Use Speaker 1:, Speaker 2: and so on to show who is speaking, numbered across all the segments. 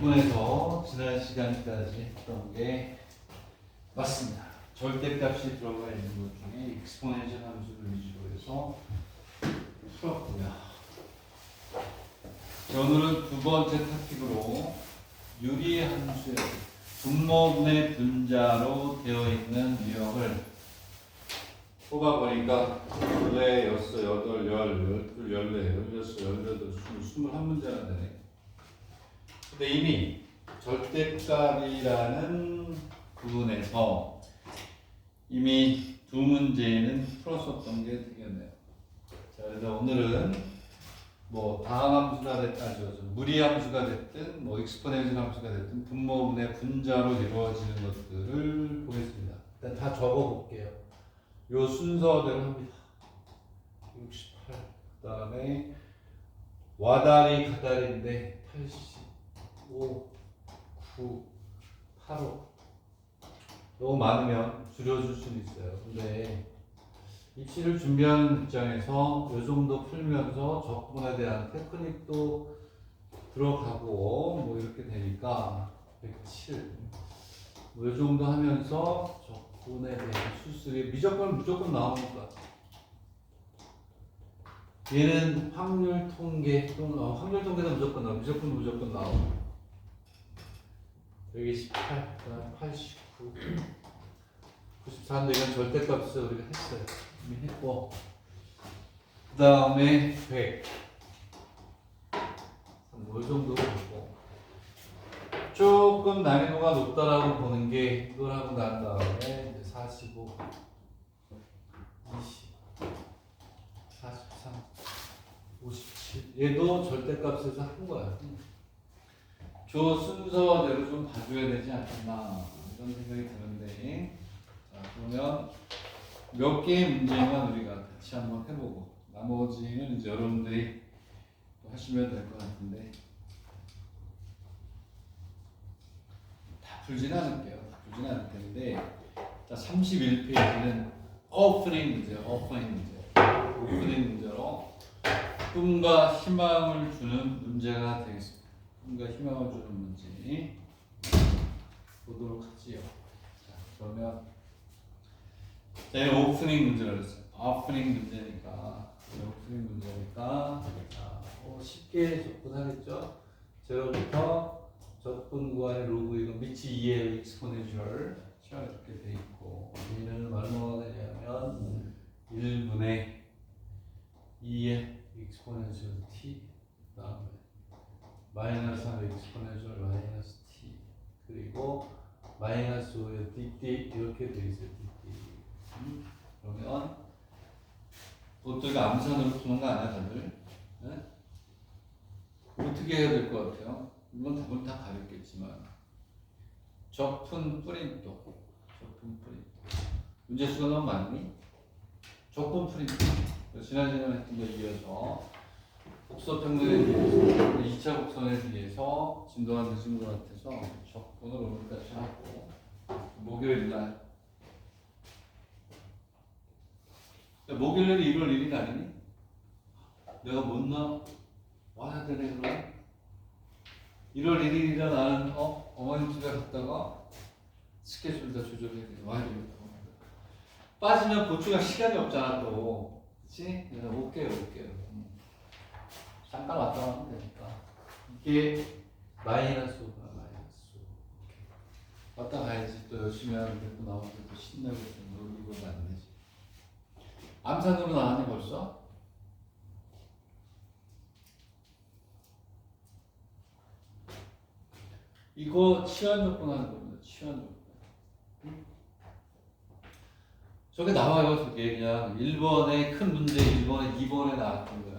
Speaker 1: 6분에서 지난 시간까지 했던 게 맞습니다. 절대값이 들어가 있는 것 중에 익스포넨셜 함수를 위주로 해서 풀었고요. 오늘은 두 번째 토픽으로 유리함수의 분모분의 분자로 되어 있는 유형을 뽑아보니까 4, 6, 8, 8, 12, 14, 16, 18, 21문제나 되네. 근데 이미 절대값이라는 부분에서 이미 두 문제는 풀었었던 게 되겠네요. 자, 그래서 오늘은 뭐 다항함수가 됐든, 무리함수가 됐든, 뭐 익스포넨셜 함수가 됐든 분모분의 분자로 이루어지는 것들을 보겠습니다. 일단 다 적어볼게요. 요 순서대로 합니다. 68. 그 다음에 와다리 가다리인데 85, 9, 85. 너무 많으면 줄여줄 수는 있어요. 근데 입시를 준비하는 입장에서 이 정도 풀면서 적분에 대한 테크닉도 들어가고 뭐 이렇게 되니까 107. 뭐 이 정도 하면서 적분에 대한 수술이 무조건 나오니까. 얘는 확률 통계 또는 확률 통계도 무조건 나오고. 여기 18, 89, 94인데 이건 절대값을 우리가 했어요. 이미 했고. 그 다음에 100. 뭐 이 정도로 보고. 조금 난이도가 높다라고 보는 게 이걸 하고 난 다음에 45, 20, 43, 57. 얘도 절대값에서 한 거야. 저 순서대로 좀 봐줘야 되지 않겠나 이런 생각이 드는데, 자 그러면 몇 개의 문제만 우리가 같이 한번 해보고 나머지는 이제 여러분들이 또 하시면 될 것 같은데, 다 풀지는 않을게요. 다 풀지는 않을 텐데, 자 31페이지는 오프닝 문제로 꿈과 희망을 주는 문제가 되겠습니다. 꿈과 희망을 주는 문제 보도록 하지요. 자, 그러면 제가 오프닝 문제를 했어요. 오프닝 문제니까 자, 쉽게 접근하겠죠. 제로부터 적분 구간의 로그 이거 밑이 2의 익스포넨셜 이렇게 돼 있고, 얘는 얼마가 되냐면 1분의 2의 익스포넨셜 t, 그다음에 마이너스 3의 익스포넨셜 마이너스 t, 그리고 마이너스 5의 dt 이렇게 돼 있어요. dt. 그러면 그것도 이거 암산으로 푸는 거 아니야 다들? 네? 어떻게 해야 될 것 같아요? 이건 답은 다 가렸겠지만 적분 프린트 문제 수가 너무 많니? 적분 프린트 지난 시간에 했던 거 이어서 복서 평면에 비해서 2차 곡선에 비해서 진도가 늦은 것 같아서 적분을 오늘까지 하고, 목요일날 목요일날이 1월 1일 아니니? 내가 못 와야 되네. 그럼 1월 1일이라 나는 어머님 집에 갔다가 스케줄 다 조절해야 돼. 와야 되겠다. 빠지면 보충할 시간이 없잖아 또. 그치? 그래서 올게요. 잠깐 왔다 가면 되니까. 이게 마이너스 5가 마이너스 5. 왔다 가야지. 또 열심히 하면 되고 나오면 또 신나고 놀고 안 되지. 암산으로 나왔니 벌써? 이거 치환 조건 하는 겁니다. 치환 조건. 저게 나와요. 저게 그냥 1번의 큰 문제 1번에 2번에 나왔던 거예요.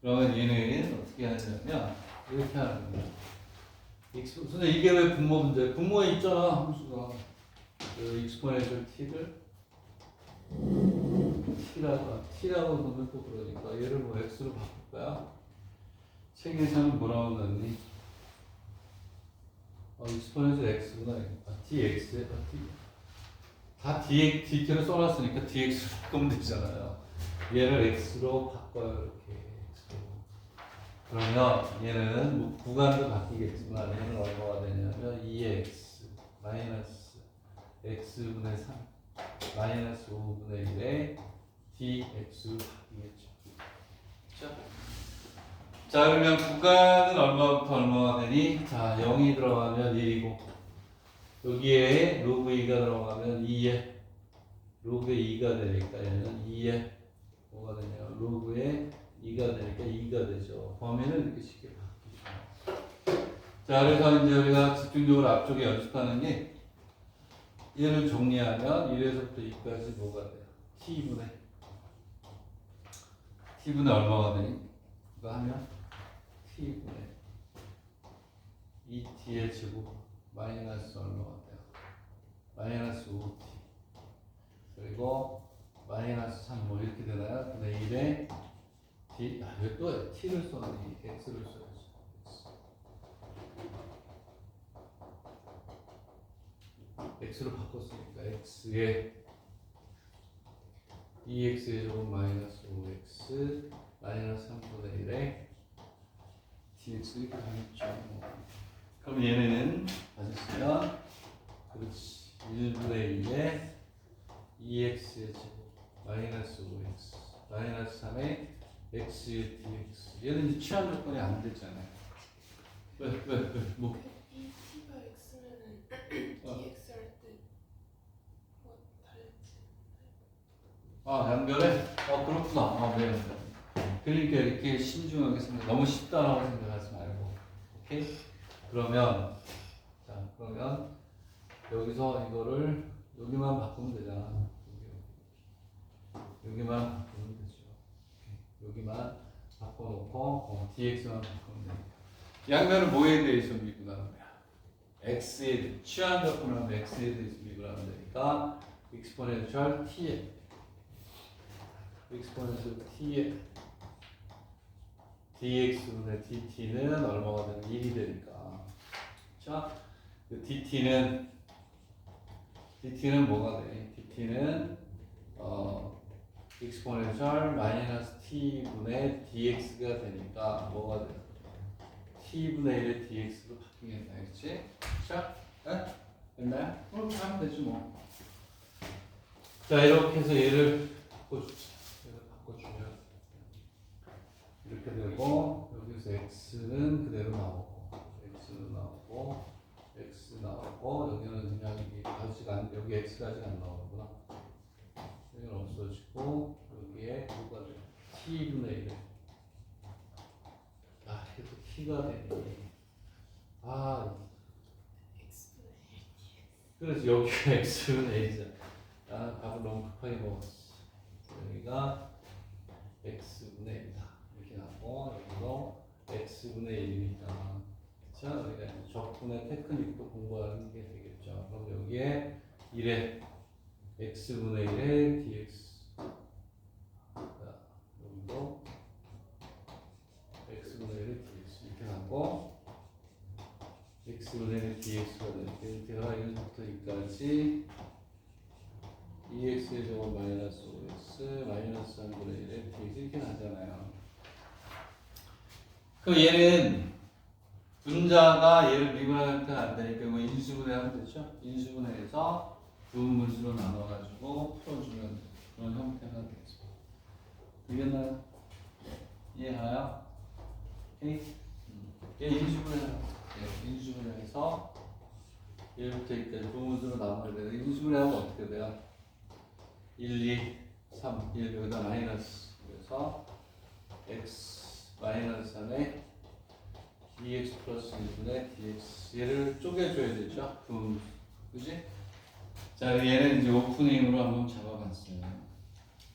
Speaker 1: 그러면 얘는 어떻게 하냐면 이렇게 하는 거예요. 근데 이게 왜 분모 문제? 분모에 있잖아 함수가. 그 익스포넨셜 t를 t라고 보면 또 그러니까 얘를 뭐 x로 바꿀까요? 책에서는 뭐라고 넣니? 익스포넨셜 x구나. dx. 다 dt로 써놨으니까 dx로 바꾸면 되잖아요. 얘를 x로 바꿔요. 이렇게 x로. 그러면 얘는 뭐 구간도 바뀌겠지만 얘는 얼마가 되냐면 2x 마이너스 x분의 3 마이너스 5분의 1에 dx로 바뀌겠죠. 그렇죠? 자, 그러면 구간은 얼마부터 얼마가 되니? 자, 0이 들어가면 1이고 여기에 로그 2가 들어가면 2에 로그에 2가 되니까 얘는 2에 뭐가 되냐? 로그에 2가 되니까 2가 되죠. 범위는 이렇게 쉽게 바뀌죠. 자, 그래서 이제 우리가 집중적으로 앞쪽에 연습하는 게 얘를 정리하면 1에서부터 2까지 뭐가 돼요? t분의 얼마가 되니? 그거 하면 t분의 2t의 제곱 마이너스 얼마가 돼요? 마이너스 5t 그리고 마이너스 3 뭐 이렇게 되나요? 분의 1에 d 왜 또 t를 써니? x를 써야지. x로 바꿨으니까 x에 2x의 제곱 마이너스 5x 마이너스 3분의 1에 dx 이렇게 가겠죠. 그럼 얘는 맞았으면 그렇지 1분의 2에 2x의 제곱 마이너스 5x 마이너스 3에 x의 dx 얘는 이제 취한 조건이 안 됐잖아요. 왜? 뭐?
Speaker 2: 이 t가 x면은 dx 할 때 뭐 다르지?
Speaker 1: 아, 연결해? 그렇구나. 네. 그러니까 이렇게 신중하게 생각, 너무 쉽다라고 생각하지 말고. 오케이? 그러면, 자, 그러면 여기서 이거를 여기만 바꾸면 되잖아. 여기만 바꾸면 되죠. 여기만 바꿔놓고, dx만 바꾸면 되니까. 양면은 뭐에 대해서 미분하는 거야? x에 대해, 취한 조건하면 x에 대해서 미분하면 되니까, exponential t에 exponential t의 dx분의 dt는 얼마가 되면 1이 되니까. 자, 그 dt는 뭐가 돼? dt는 exponential 마이너스 t분의 dx가 되니까 뭐가 돼? t분의 1의 dx로 바뀌겠다, 그렇지? 자, 됐나요? 그렇게 하면 되지 뭐. 자, 이렇게 해서 얘를 바꿔주자. 바꿔주면 이렇게 되고 여기서 x는 그대로 나오고 x는 나오고 x 나오고 여기는 그냥 아직 안 여기 x가 아직 안 나오는구나. 여기는 없어지고 여기에 뭐가 돼? t분의 1 이렇게 t가 되니
Speaker 2: x분의 1 dx
Speaker 1: 그래서 여기가 x분의 1이잖아. 밥을 너무 급하게 먹었어. 여기가 x분의 1이다. 이렇게 나고 여기도 x분의 1이니까 그쵸? 우리가 적분의 테크닉도 공부하는 게 되겠죠. 그럼 여기에 1에 x분의 1에 dx 여기도 x분의 1에 dx 이렇게 나고 x분의 1에 dx가 되니까 제가 1부터 2까지 2x의 제곱 마이너스 5x 마이너스 3분의 1에 dx 이렇게 나잖아요. 그럼 얘는 분자가 얘를 미분할 형태가 안 되니까 이거 인수분해 하면 되죠? 인수분해해서 부분분수로 나눠가지고 풀어주면 그런 형태가 되죠. 되겠나요? 이해가요? 오케이? 얘 인수분해해서 1부터 2까지 부분분수로 나눠야 돼요. 인수분해하면 어떻게 돼요? 1, 2, 3, 1 여기다 마이너스 그래서 x 마이너스 3에 dx 플러스 1분의 dx 얘를 쪼개줘야 되죠? 그지? 자, 얘는 이제 오프닝으로 한번 잡아봤어요.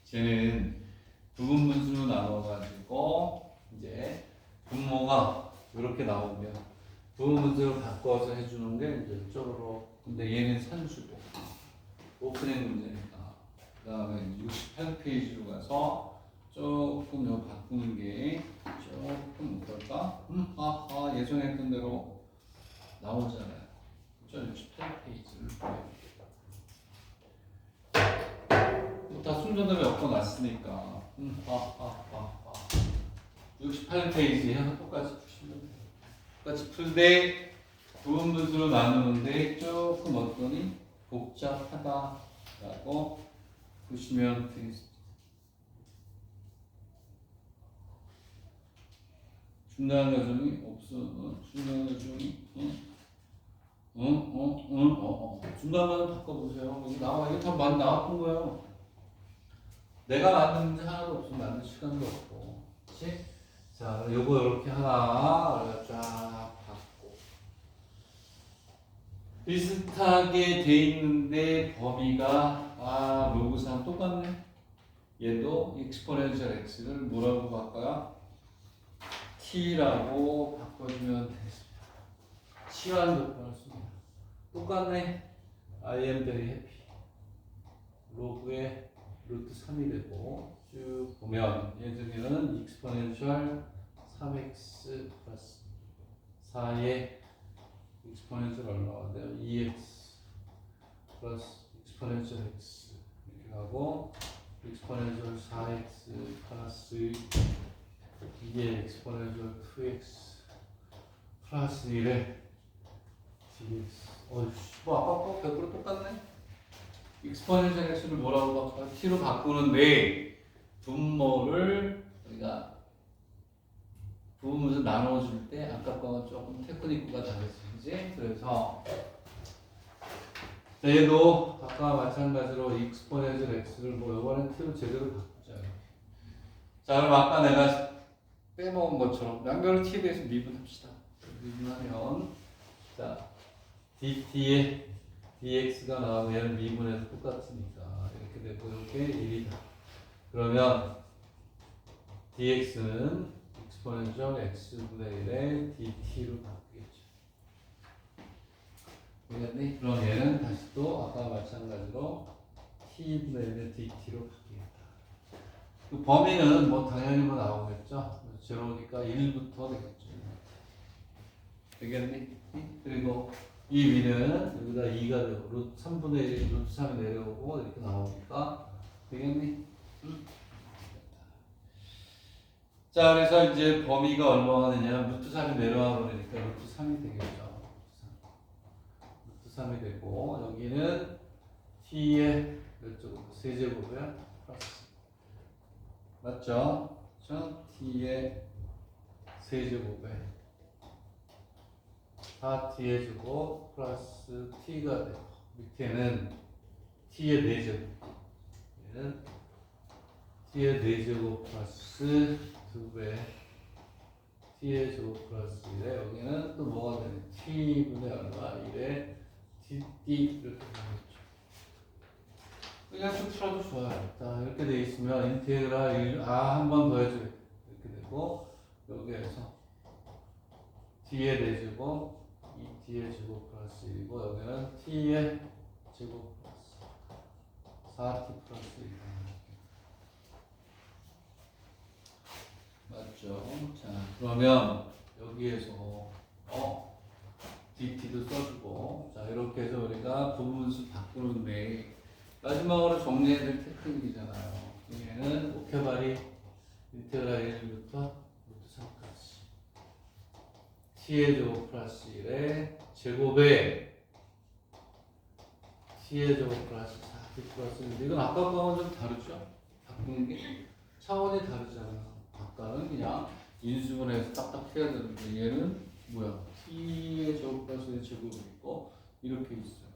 Speaker 1: 쟤는 부분분수로 나눠가지고 이제 분모가 이렇게 나오면 부분분수로 바꿔서 해주는 게 이제 이쪽으로. 근데 얘는 산수고 오프닝 문제니까. 그 다음에 68페이지로 가서 조금 요 바꾸는 게 조금 어떨까? 예전에 했던 대로 나오잖아요. 그죠? 68페이지를 다 순서대로 엮어놨으니까 68페이지에 똑같이 푸시면 돼요. 똑같이 풀되 부분분수로 나누는데 조금 어떠니 복잡하다라고 보시면 되겠습니다. 중간 과정이 없어. 중간 과정이 중간만 바꿔보세요. 여기 나와. 이거 다 나왔던 거예요. 내가 만드는데 하나도 없으면 만들 시간도 없고. 그치? 자, 요거 이렇게 하나 쫙 받고 비슷하게 돼 있는데 범위가 로그상 똑같네. 얘도 익스포넨셜 x를 뭐라고 바꿔요? t라고 바꿔주면 되겠습니다. 시간 조건을 씁니다. 똑같네. I am very happy. 로그에 루트 3이 되고 쭉 보면 얘들은 익스포넨셜 3x 플러스 4의 익스포넨셜 얼마가 돼요? 2x 플러스 익스포넨셜 x 이렇게 가고 익스포넨셜 4x 플러스 2의 익스포넨셜 2x 플러스 1의 dx. 뭐 아까 거 100% 똑같네. 익스포넨셜 x를 뭐라고 바꿔요? t로 바꾸는데 분모를 우리가 부분에서 나눠줄 때 아까 거는 조금 테크니크가 다르지, 그지? 그래서 얘도 아까 마찬가지로 익스포넨셜 x를 뭐 이번엔 t로 제대로 바꾸자. 자, 그럼 아까 내가 빼먹은 것처럼 양변을 t에 대해서 미분합시다. 미분하면 자 dt에 dx가 나오고 얘는 미분해서 똑같으니까 이렇게 되고 이렇게 1이다. 그러면 dx는 익스포넨셜 x분의 1에 dt로 바뀌겠죠. 그랬니? 그럼 얘는 다시 또 아까 마찬가지로 t분의 1에 dt로 바뀌겠다. 그 범위는 뭐 당연히 뭐 나오겠죠. 제로니까 1부터 되겠죠. 되겠니? 그리고 이 위는 여기다 2가 되고 루트 3분의 1 루트 3이 내려오고 이렇게 나오니까 되겠니? 자, 그래서 이제 범위가 얼마가 되냐? 루트 3이 내려와 버리니까 루트 3이 되겠죠. 루트 3이 되고 여기는 t의 몇 제곱? 세제곱이야? 플러스 맞죠? 그렇죠? t의 세제곱에 4t의 제곱 플러스 t가 되고 밑에는 t의 4제곱 얘는 t의 4제곱 플러스 2배 t의 제곱 플러스 1에 여기는 또 뭐가 되냐 t분의 얼마 1에 dt 이렇게 되겠죠. 그냥 쭉 풀어도 좋아요. 자, 이렇게 돼 있으면 인테그랄 한 번 더 해줘 이렇게 되고 여기에서 t의 4제곱 t의 제곱 플러스 1이고 여기는 t의 제곱 플러스 4t 플러스 1 맞죠? 자, 그러면 여기에서 dt도 써주고 자 이렇게 해서 우리가 부분수 바꾸는데 마지막으로 정리해야 될 테크닉이잖아요. 얘는 오케바리 인테그랄 1부터 루트 3까지 t의 제곱 플러스 1에 제곱에 t의 제곱 플러스 4t 플러스 1 이건 아까 거하고는 좀 다르죠? 바꾸는 게 차원이 다르잖아요. 아까는 그냥 인수분해서 딱딱 해야 되는데 얘는 뭐야? t의 제곱 플러스 1 제곱이 있고 이렇게 있어요.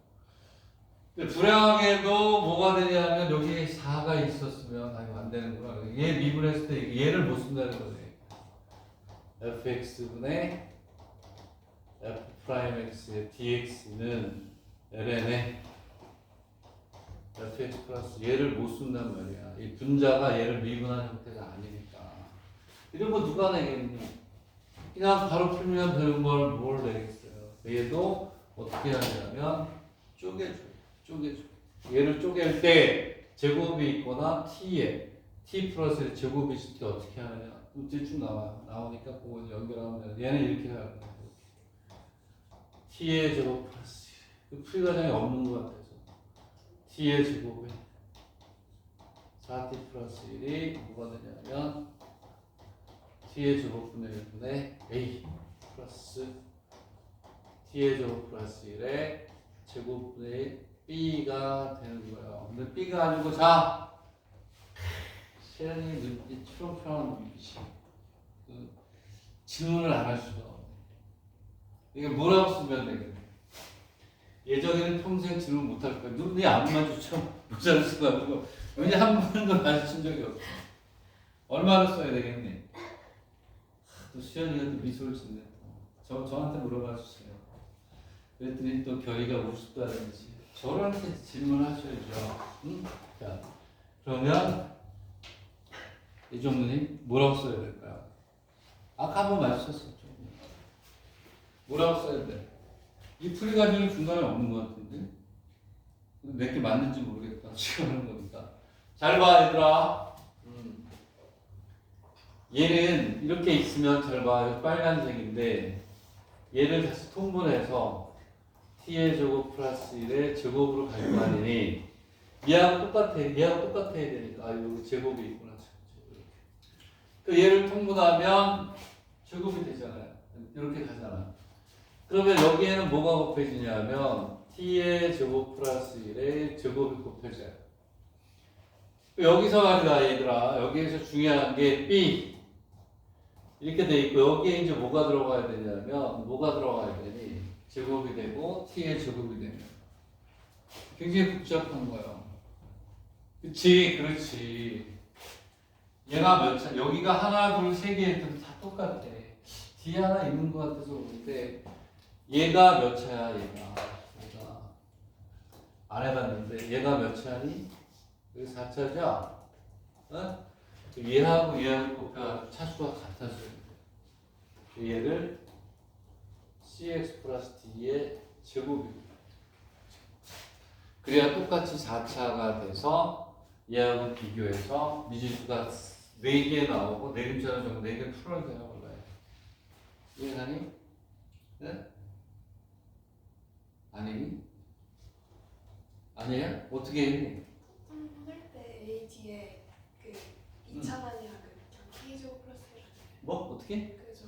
Speaker 1: 근데 불행하게도 뭐가 되냐면 여기 4가 있었으면 이거 안 되는구나. 얘 미분했을 때 얘를 못 쓴다는 거지. fx분의 f'x의 dx는 ln의 fx 플러스 얘를 못 쓴단 말이야. 이 분자가 얘를 미분한 형태가 아니니까. 이런 거 누가 내겠니? 그냥 바로 풀면 되는 걸 뭘 내겠어요. 얘도 어떻게 하냐면 쪼개줘. 얘를 쪼갤 때 제곱이 있거나 t에 t 플러스 제곱이 있을 때 어떻게 하느냐. 문제 쭉 나오니까 그거 연결하면 돼. 얘는 이렇게 가야 돼. t의 제곱 플러스 그 풀이 과정이 없는 것 같아서 t의 제곱에 4t 플러스 1이 뭐가 되냐면 t의 제곱분의 1분의 a 플러스 t의 제곱 플러스 1의 제곱분의 b가 되는 거예요. 근데 b가 아니고 자 세연이 눈빛 초롱초롱한 눈빛이 질문을 안 할 수가 없네. 이게 뭐라고 쓰면 되겠네. 예전에는 평생 질문 못 할 거야. 눈이 안 마주쳐 모자를 쓰고 가지고 눈이 한 번도 마주친 적이 없어. 얼마를 써야 되겠니? 또 수연이가 또 미소를 짓네. 저한테 물어봐 주세요. 그랬더니 또 결이가 우습다든지 저한테 질문하셔야죠. 응? 자, 그러면 이종문님 뭐라고 써야 될까요? 아까 한번 마주쳤었죠. 뭐라고 써야 돼? 이 풀이가지는 중간에 없는 것 같은데 몇 개 맞는지 모르겠다. 지금 하는 거니까. 잘 봐, 얘들아. 얘는 이렇게 있으면 잘 봐. 빨간색인데 얘를 다시 통분해서 t의 제곱 플러스 1의 제곱으로 가지고 하니 얘하고 똑같아. 얘하고 똑같아야 되니까. 아, 여기 제곱이 있구나. 그 얘를 통분하면 제곱이 되잖아요. 이렇게 가잖아. 그러면 여기에는 뭐가 곱해지냐면 t의 제곱 플러스 1의 제곱이 곱해져요. 여기서 말이다 얘들아. 여기에서 중요한 게 b 이렇게 돼 있고 여기에 이제 뭐가 들어가야 되냐면 뭐가 들어가야 되니 제곱이 되고 t의 제곱이 되면 굉장히 복잡한 거예요. 그치, 그렇지. 얘가 몇 차? 여기가 하나, 둘, 세 개 해도 다 똑같아. 뒤에 하나 있는 것 같아서 그런데 얘가 몇 차야, 얘가 안 해봤는데 얘가 몇 차니? 여기 4차죠? 어? 얘하고 얘하고 곱해가 차수가 같아져요. 얘를 cx 플러스 d의 제곱입니다. 그래야 똑같이 4차가 돼서 얘하고 비교해서 미지수가 4개 나오고 내림차는 좀 4개 풀어야 되나 몰라요. 이해가니? 네? 아니니? 아니에요? 어떻게 했니?
Speaker 2: 통분할 때 A 뒤에 그 2차가 아니라 그 그냥 T 제곱 플러스 1
Speaker 1: 뭐? 어떻게?
Speaker 2: 그저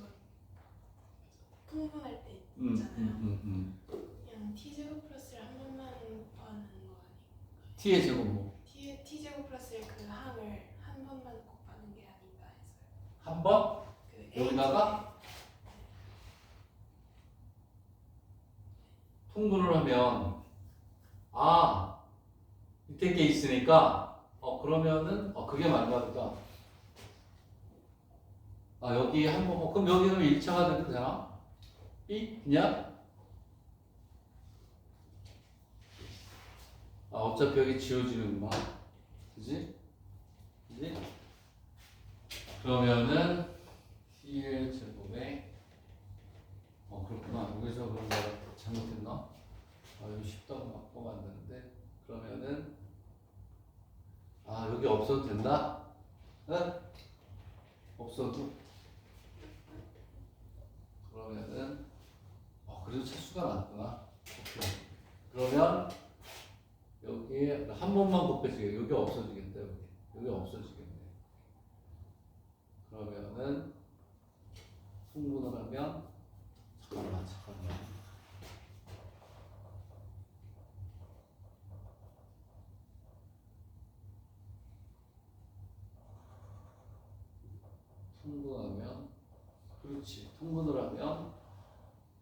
Speaker 2: 통분할 때 있잖아요. 그냥 T 제곱 플러스 1 한 번만 곱하는 거 아닌가요?
Speaker 1: t의 제곱 뭐?
Speaker 2: T 제곱 플러스 1 그 항을 한 번만 곱하는 게 아닌가 해서요.
Speaker 1: 한 번?
Speaker 2: 그 A
Speaker 1: 여기다가? 통분을 하면 아 밑에 게 있으니까 그러면은 그게 맞나 보다. 아 여기 한 번 그럼 여기는 1차가 돼도 되나? B? 그냥? 아 어차피 여기 지워지는구나. 그지? 그지? 그러면은 T의 제곱에 그렇구나. 여기서 그런 거 잘못했나? 아 여기 쉽다고 막 뽑았는데 그러면은 여기 없어도 된다? 응? 없어도? 그러면은 그래도 차수가 많구나. 오케이. 그러면 여기에 한 번만 곱해지게 여기 없어지겠다. 여기 없어지겠네. 그러면은 통분을 하면 잠깐만 통분하면 그렇지. 통분을 하면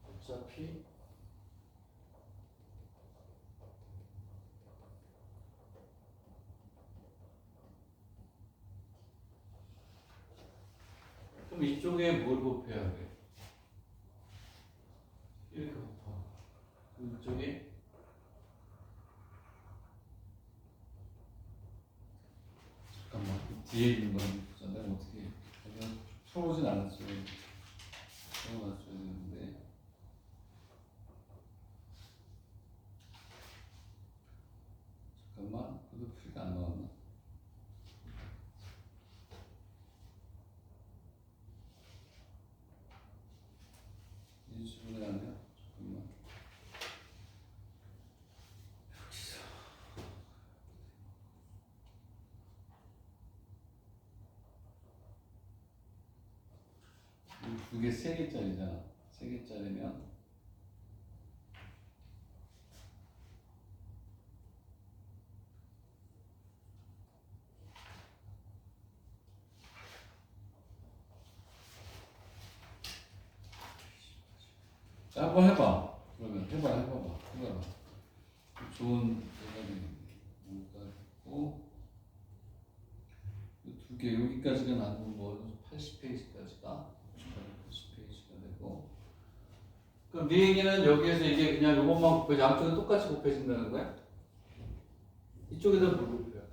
Speaker 1: 어차피 그럼 이쪽에 뭘 곱해야 돼? 이렇게 곱하. 이쪽에 잠깐만 뒤에 있는 건 보자. 내가 어떻게 내가 쳐보진 않았어요. 쳐봤어야 되는데 잠깐만 그것도 풀이가 안 나왔나? 이 질문이 안 돼요? 잠깐만. 두 개 세 개짜리잖아. 세 개짜리면 자, 한번 해봐. 그러면 해봐봐. 좋은 대답이 뭐가 있고 두 개 여기까지가 나는 뭐 80페이지까지가 80페이지가 되고 그럼 네 얘기는 여기에서 이게 그냥 요것만 곱해지 양쪽은 똑같이 곱해진다는 거야? 이쪽에다 뭘 곱해요?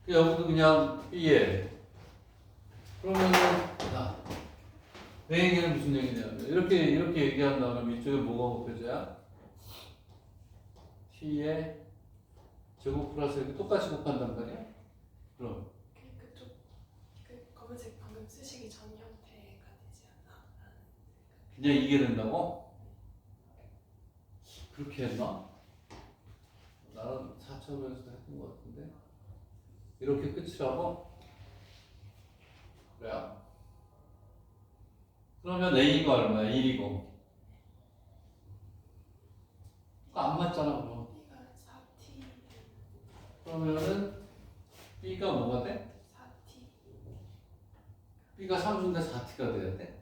Speaker 1: 여기도 그냥 B에 그러면은 내 얘기는 무슨 얘기냐면 이렇게 얘기한다면 이쪽에 뭐가 곱해져야? T에 제곱 플러스 이렇게 똑같이 곱한단 말이야? 그럼
Speaker 2: 그쪽 그 검은색 방금 쓰시기 전 형태가 되지 않나?
Speaker 1: 그냥 이게 된다고? 그렇게 했나? 나는 4차원에서도 했던 것 같은데 이렇게 끝이라고? 그래요? 그러면 A가 얼마야? 1이고 안 맞잖아 그럼
Speaker 2: B가 4T
Speaker 1: 그러면은 B가 뭐가 돼?
Speaker 2: 4T
Speaker 1: B가 3수인데 4T가 돼야 돼?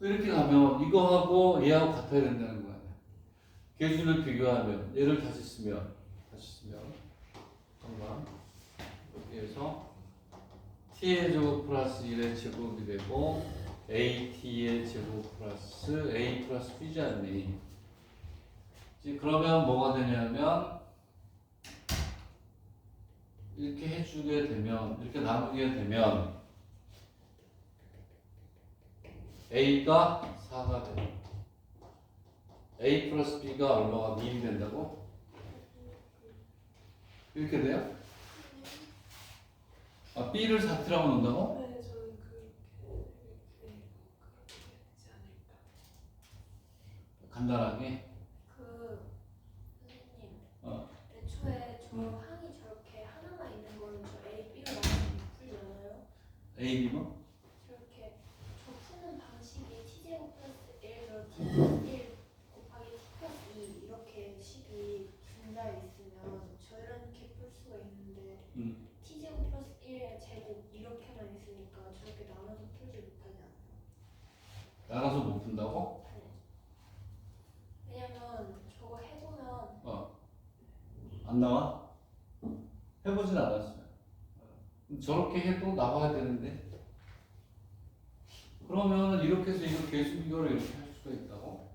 Speaker 1: 이렇게 가면 이거하고 얘하고 같아야 된다는 거 아니야. 개수를 비교하면 얘를 다시 쓰면 잠깐만 여기에서 t의 제곱 플러스 1의 제곱이 되고 at의 제곱 플러스 a 플러스 b지 않니? 그러면 뭐가 되냐면 이렇게 해주게 되면 이렇게 나누게 되면 a가 4가 돼요. a 플러스 b가 얼마가 2이 된다고? 이렇게 돼요? 아, b를 4t라고 놓는다고?
Speaker 2: 네, 저는 그렇게 되지 않을까.
Speaker 1: 간단하게
Speaker 3: 선생님,
Speaker 1: 어.
Speaker 3: 애초에 저 항이 저렇게 하나만 있는 거는 저 A, B가 나오는 풀잖아요.
Speaker 1: a, b만?
Speaker 3: 저렇게 저 푸는 방식이 T제곱 플러스 1, T 플러스 1 곱하기 T 플러스 2 이렇게 식이 분자에 있으면 저렇게 풀 수가 있는데 T제곱 플러스 1의 제곱 이렇게만 있으니까 저렇게 나눠서 풀지 못하지 않아요?
Speaker 1: 나눠서 못 푼다고?
Speaker 3: 왜냐면 저거 해보면
Speaker 1: 안 나와? 해보진 않았어요. 저렇게 해도 나와야 되는데 그러면 이렇게 해서 이거 개수 비교를 이렇게 할 수가 있다고?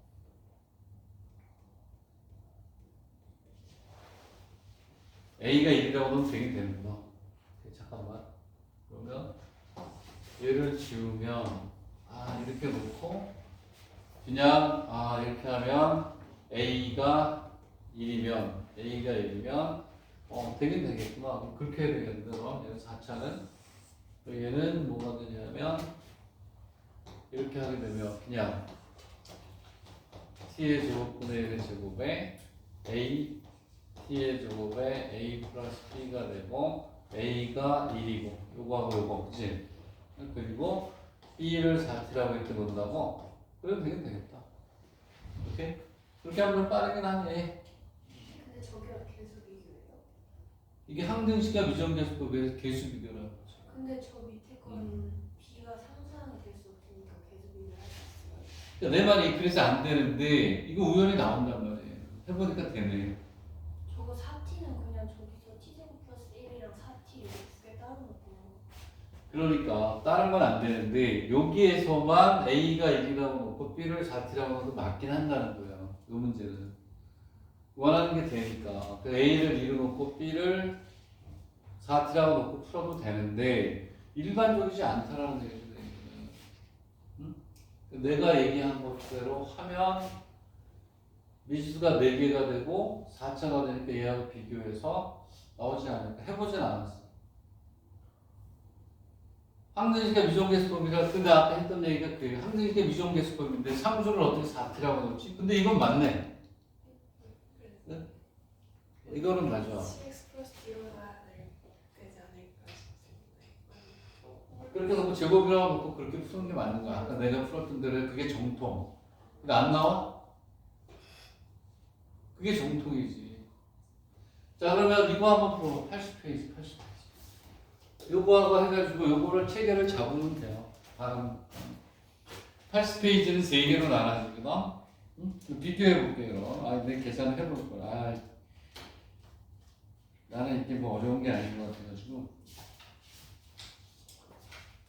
Speaker 1: A가 1이라고 하면 되긴 되는구나. 잠깐만. 그러면 얘를 지우면 이렇게 놓고 그냥 이렇게 하면 A가 1이면 되긴 되겠구나. 그럼 그렇게 해야 되겠는데 그럼 얘는 4차는 얘는 뭐가 되냐면 이렇게 하게 되면 그냥 t의 제곱분의 1의 제곱에 a t의 제곱에 a 플러스 b가 되고 a가 1이고 요거하고 요거 그치? 그리고 b를 4t라고 이렇게 놓는다고? 그래도 되긴 되겠다. 오케이? 그렇게 하면 빠르긴 하네.
Speaker 3: 근데 저기가 계수 비교예요?
Speaker 1: 이게 항등식과 미정계수법에서 개수 비교를 하는 거죠.
Speaker 3: 근데 저 밑에 거는 B가 상수항이 될 수 없으니까 계수 비교를 할 수 있어요.
Speaker 1: 그러니까 내 말이 그래서 안 되는데 이거 우연히 나온단 말이에요. 해보니까 되네.
Speaker 3: 저거 4T는 그냥 저기서 T제곱 플러스 1이랑 4T 이렇게 두 개 따로 놓고
Speaker 1: 그러니까 다른 건 안 되는데 여기에서만 A가 1이라고 놓고 B를 4T라고 놓고 맞긴 한다는 거예요. 이 문제는 원하는 게 되니까 A를 2로 놓고 B를 4T라고 놓고 풀어도 되는데 일반적이지 않다라는 얘기죠. 응? 내가 얘기한 것대로 하면 미지수가 4개가 되고 4차가 되니까 얘하고 비교해서 나오지 않을까. 해보진 않았어. 항등식의 미정계수법이라 근데 아까 했던 얘기가 그 항등식의 미정계수법인데 상수를 어떻게 4t라고 넣지? 근데 이건 맞네. 네? 이거는 맞아.
Speaker 2: CX 플러스 D로 가야 될
Speaker 1: 그렇게 해서 제곱이라고 놓고 그렇게 푸는 게 맞는 거야. 아까 내가 풀었던 대로 그게 정통. 근데 안 나와? 그게 정통이지. 자, 그러면 이거 한번 풀어. 80페이지, 80페이지. 요거하고 해가지고 요거를 체계를 잡으면 돼요. 다음 80페이지는 3개로 나눠지거든. 응? 비교해 볼게요. 아, 내 계산을 해볼 거야. 아, 나는 이게 뭐 어려운 게 아닌 것 같아가지고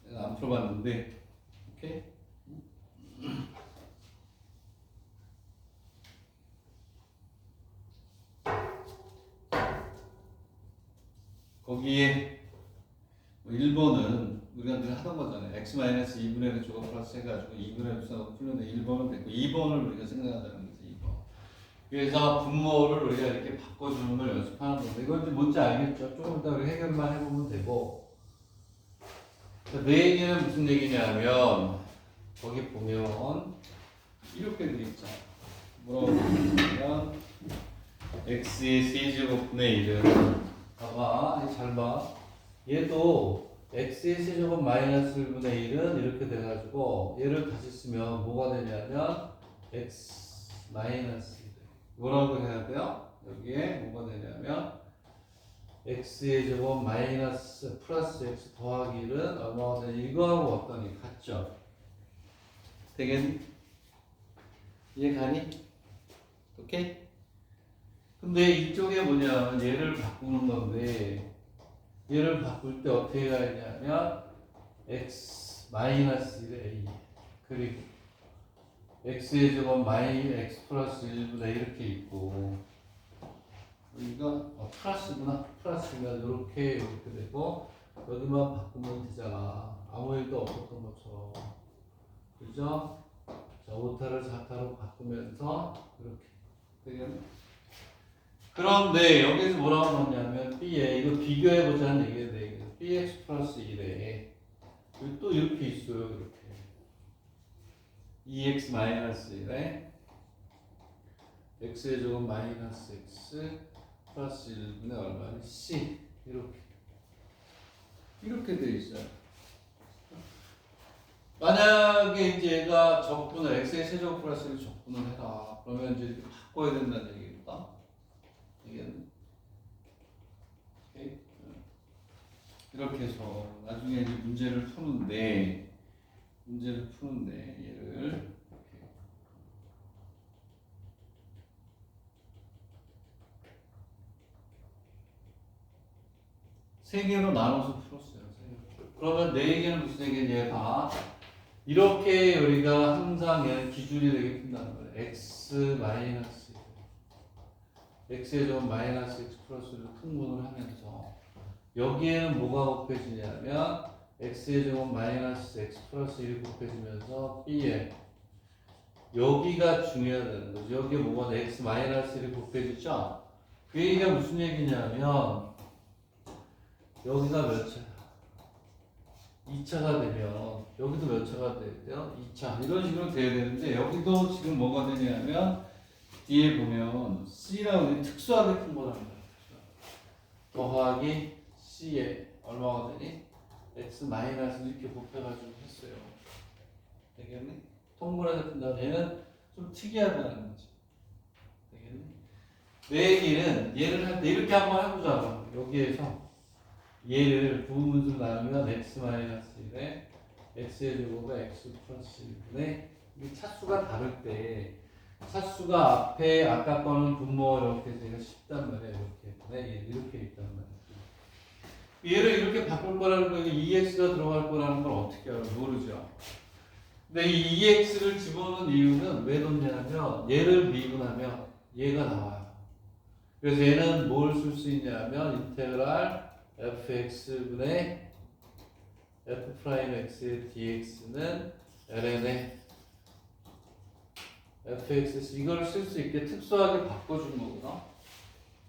Speaker 1: 내가 안 풀어봤는데, 오케이? 거기에 1번은 우리가 늘 하던 거잖아요. x-2분의 1 조각 플러스 해가지고 2분의 1 수하고 풀는데 1번은 됐고 2번을 우리가 생각하자는 거지. 2번. 그래서 분모를 우리가 이렇게 바꿔주는 걸 연습하는 건데 이건 이제 뭔지 알겠죠? 조금 이따 우리 해결만 해보면 되고. 내 얘기는 무슨 얘기냐면 거기 보면 이렇게 돼 있죠. 뭐라고 보면 x의 세제곱분의 1은 봐봐, 잘 봐. 얘도 x의 세제곱 마이너스 1분의 1은 이렇게 돼가지고 얘를 다시 쓰면 뭐가 되냐면 x 마이너스 1. 뭐라고 해야 돼요? 여기에 뭐가 되냐면 x의 제곱 마이너스 플러스 x 더하기 1은 얼마가 되냐? 이거하고 어떠니? 같죠? 되겠니? 이해 가니? 오케이? 근데 이쪽에 뭐냐면 얘를 바꾸는 건데 얘를 바꿀 때 어떻게 가냐면 x 마이너스 1의 a 그리고 x의 제곱 마이너스 x 플러스 1분의 이렇게 있고 여기가 플러스구나. 플러스가 이렇게 되고 여기만 바꾸면 되잖아. 아무 일도 없었던 것처럼. 그죠? 자, 5타를 4타로 바꾸면서 이렇게 되겠네. 그런데 여기서 뭐라고 하냐면 b에 이거 비교해보자는 얘기가 돼. bx 플러스 1에 또 이렇게 있어요. 이렇게 2x 마이너스 1에 x의 제곱 마이너스 x 플러스 1분의 얼마니? c 이렇게 돼 있어요. 만약에 이제 얘가 적분을 x의 세제곱 플러스 1 적분을 해라. 그러면 이제 이렇게 바꿔야 된다는 얘기입니다. 이렇게 해서 나중에 이제 문제를 푸는데 얘를 이렇게 세 개로 나눠서 풀었어요. 그러면 네 개는 무슨 얘기냐? 얘가 이렇게 우리가 항상 얘는 기준이 되게 푼다는 거예요. x 마이너스 x의 점 마이너스 x 플러스를 통분을 하면서 여기에는 뭐가 곱해지냐면 x의 제곱 마이너스 x 플러스 1이 곱해지면서 b에 여기가 중요하다는 거죠. 여기에 뭐가 x 마이너스 1이 곱해지죠? 그 얘기가 무슨 얘기냐면 여기가 몇 차? 2차가 되면 여기도 몇 차가 돼야 돼요? 2차 이런 식으로 돼야 되는데 여기도 지금 뭐가 되냐면 뒤에 보면 C라고 특수하게 푼 거랍니다. 더하기 C에 얼마가 되니? X 마이너스 이렇게 곱해가지고 했어요. 되겠니? 통분해서 푼다면 얘는 좀 특이하다는 거지. 되겠니? 내 얘기는 얘를 할 때 이렇게 한번 해보자. 여기에서 얘를 부분수로 나누면 X 마이너스 1에 X의 제곱에 X 플러스 1분의 이 차수가 다를 때 차수가 앞에 아까 거는 분모 이렇게 해서 이거 쉽단 말이에요. 이렇게 있단 말이에요. 얘를 이렇게 바꿀 거라는 거, 2x가 들어갈 거라는 걸 어떻게 알아? 모르죠. 근데 이 2x를 집어넣은 이유는 왜 넣냐면 얘를 미분하면 얘가 나와요. 그래서 얘는 뭘 쓸 수 있냐면 인테그랄 fx분의 f'x의 dx는 ln의 fx 이걸 쓸 수 있게 특수하게 바꿔준 거구나.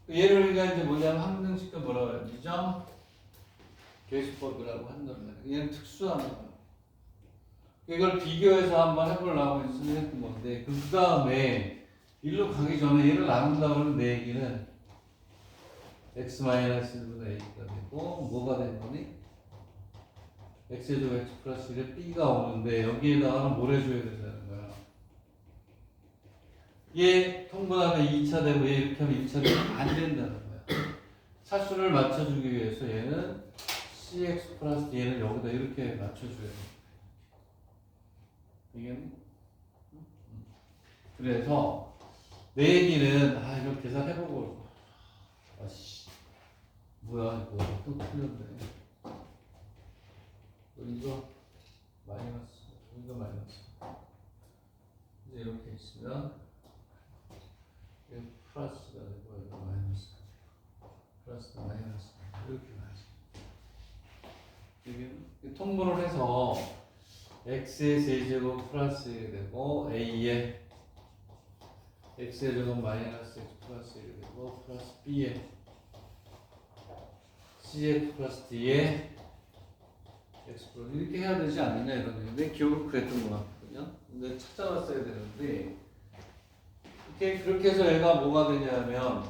Speaker 1: 얘를 우리가 이제 뭐냐면 항등식과 뭐라고 해요? 미정 계수법이라고 한단 말이에요. 얘는 특수한 거야. 이걸 비교해서 한번 해보려고 했던 건데 그 다음에 일로 가기 전에 얘를 나눈다 그러면 내 얘기는 x-1분의 a가 되고 뭐가 된 거니? x제곱 x 플러스 1에 b가 오는데 여기에다가 뭘 해줘야 된다는 거야. 얘 통분하면 2차 되고 얘 이렇게 하면 1차 되면 안 된다는 거야. 차수를 맞춰주기 위해서 얘는 cx 플러스 얘는 여기다 이렇게 맞춰줘야 돼. 이게 그래서 내 얘기는 이거 계산해보고 아씨 뭐야 이거 또 틀렸네. 이거 마이너스 이거 마이너스 이제 이렇게 있으면 이게 플러스가 되고 이거 마이너스 플러스 마이너스 이렇게 나지. 이게 통분을 해서 x의 세제곱 플러스 1이 되고 a의 x의 제곱 마이너스 x 플러스 1이 되고 플러스 b의 cx 플러스 d의 x 플러스 이렇게 해야 되지 않느냐 이런 얘기인데 기억을 그랬던 것 같거든요. 근데 찾아봤어야 되는데 이렇게 그렇게 해서 얘가 뭐가 되냐면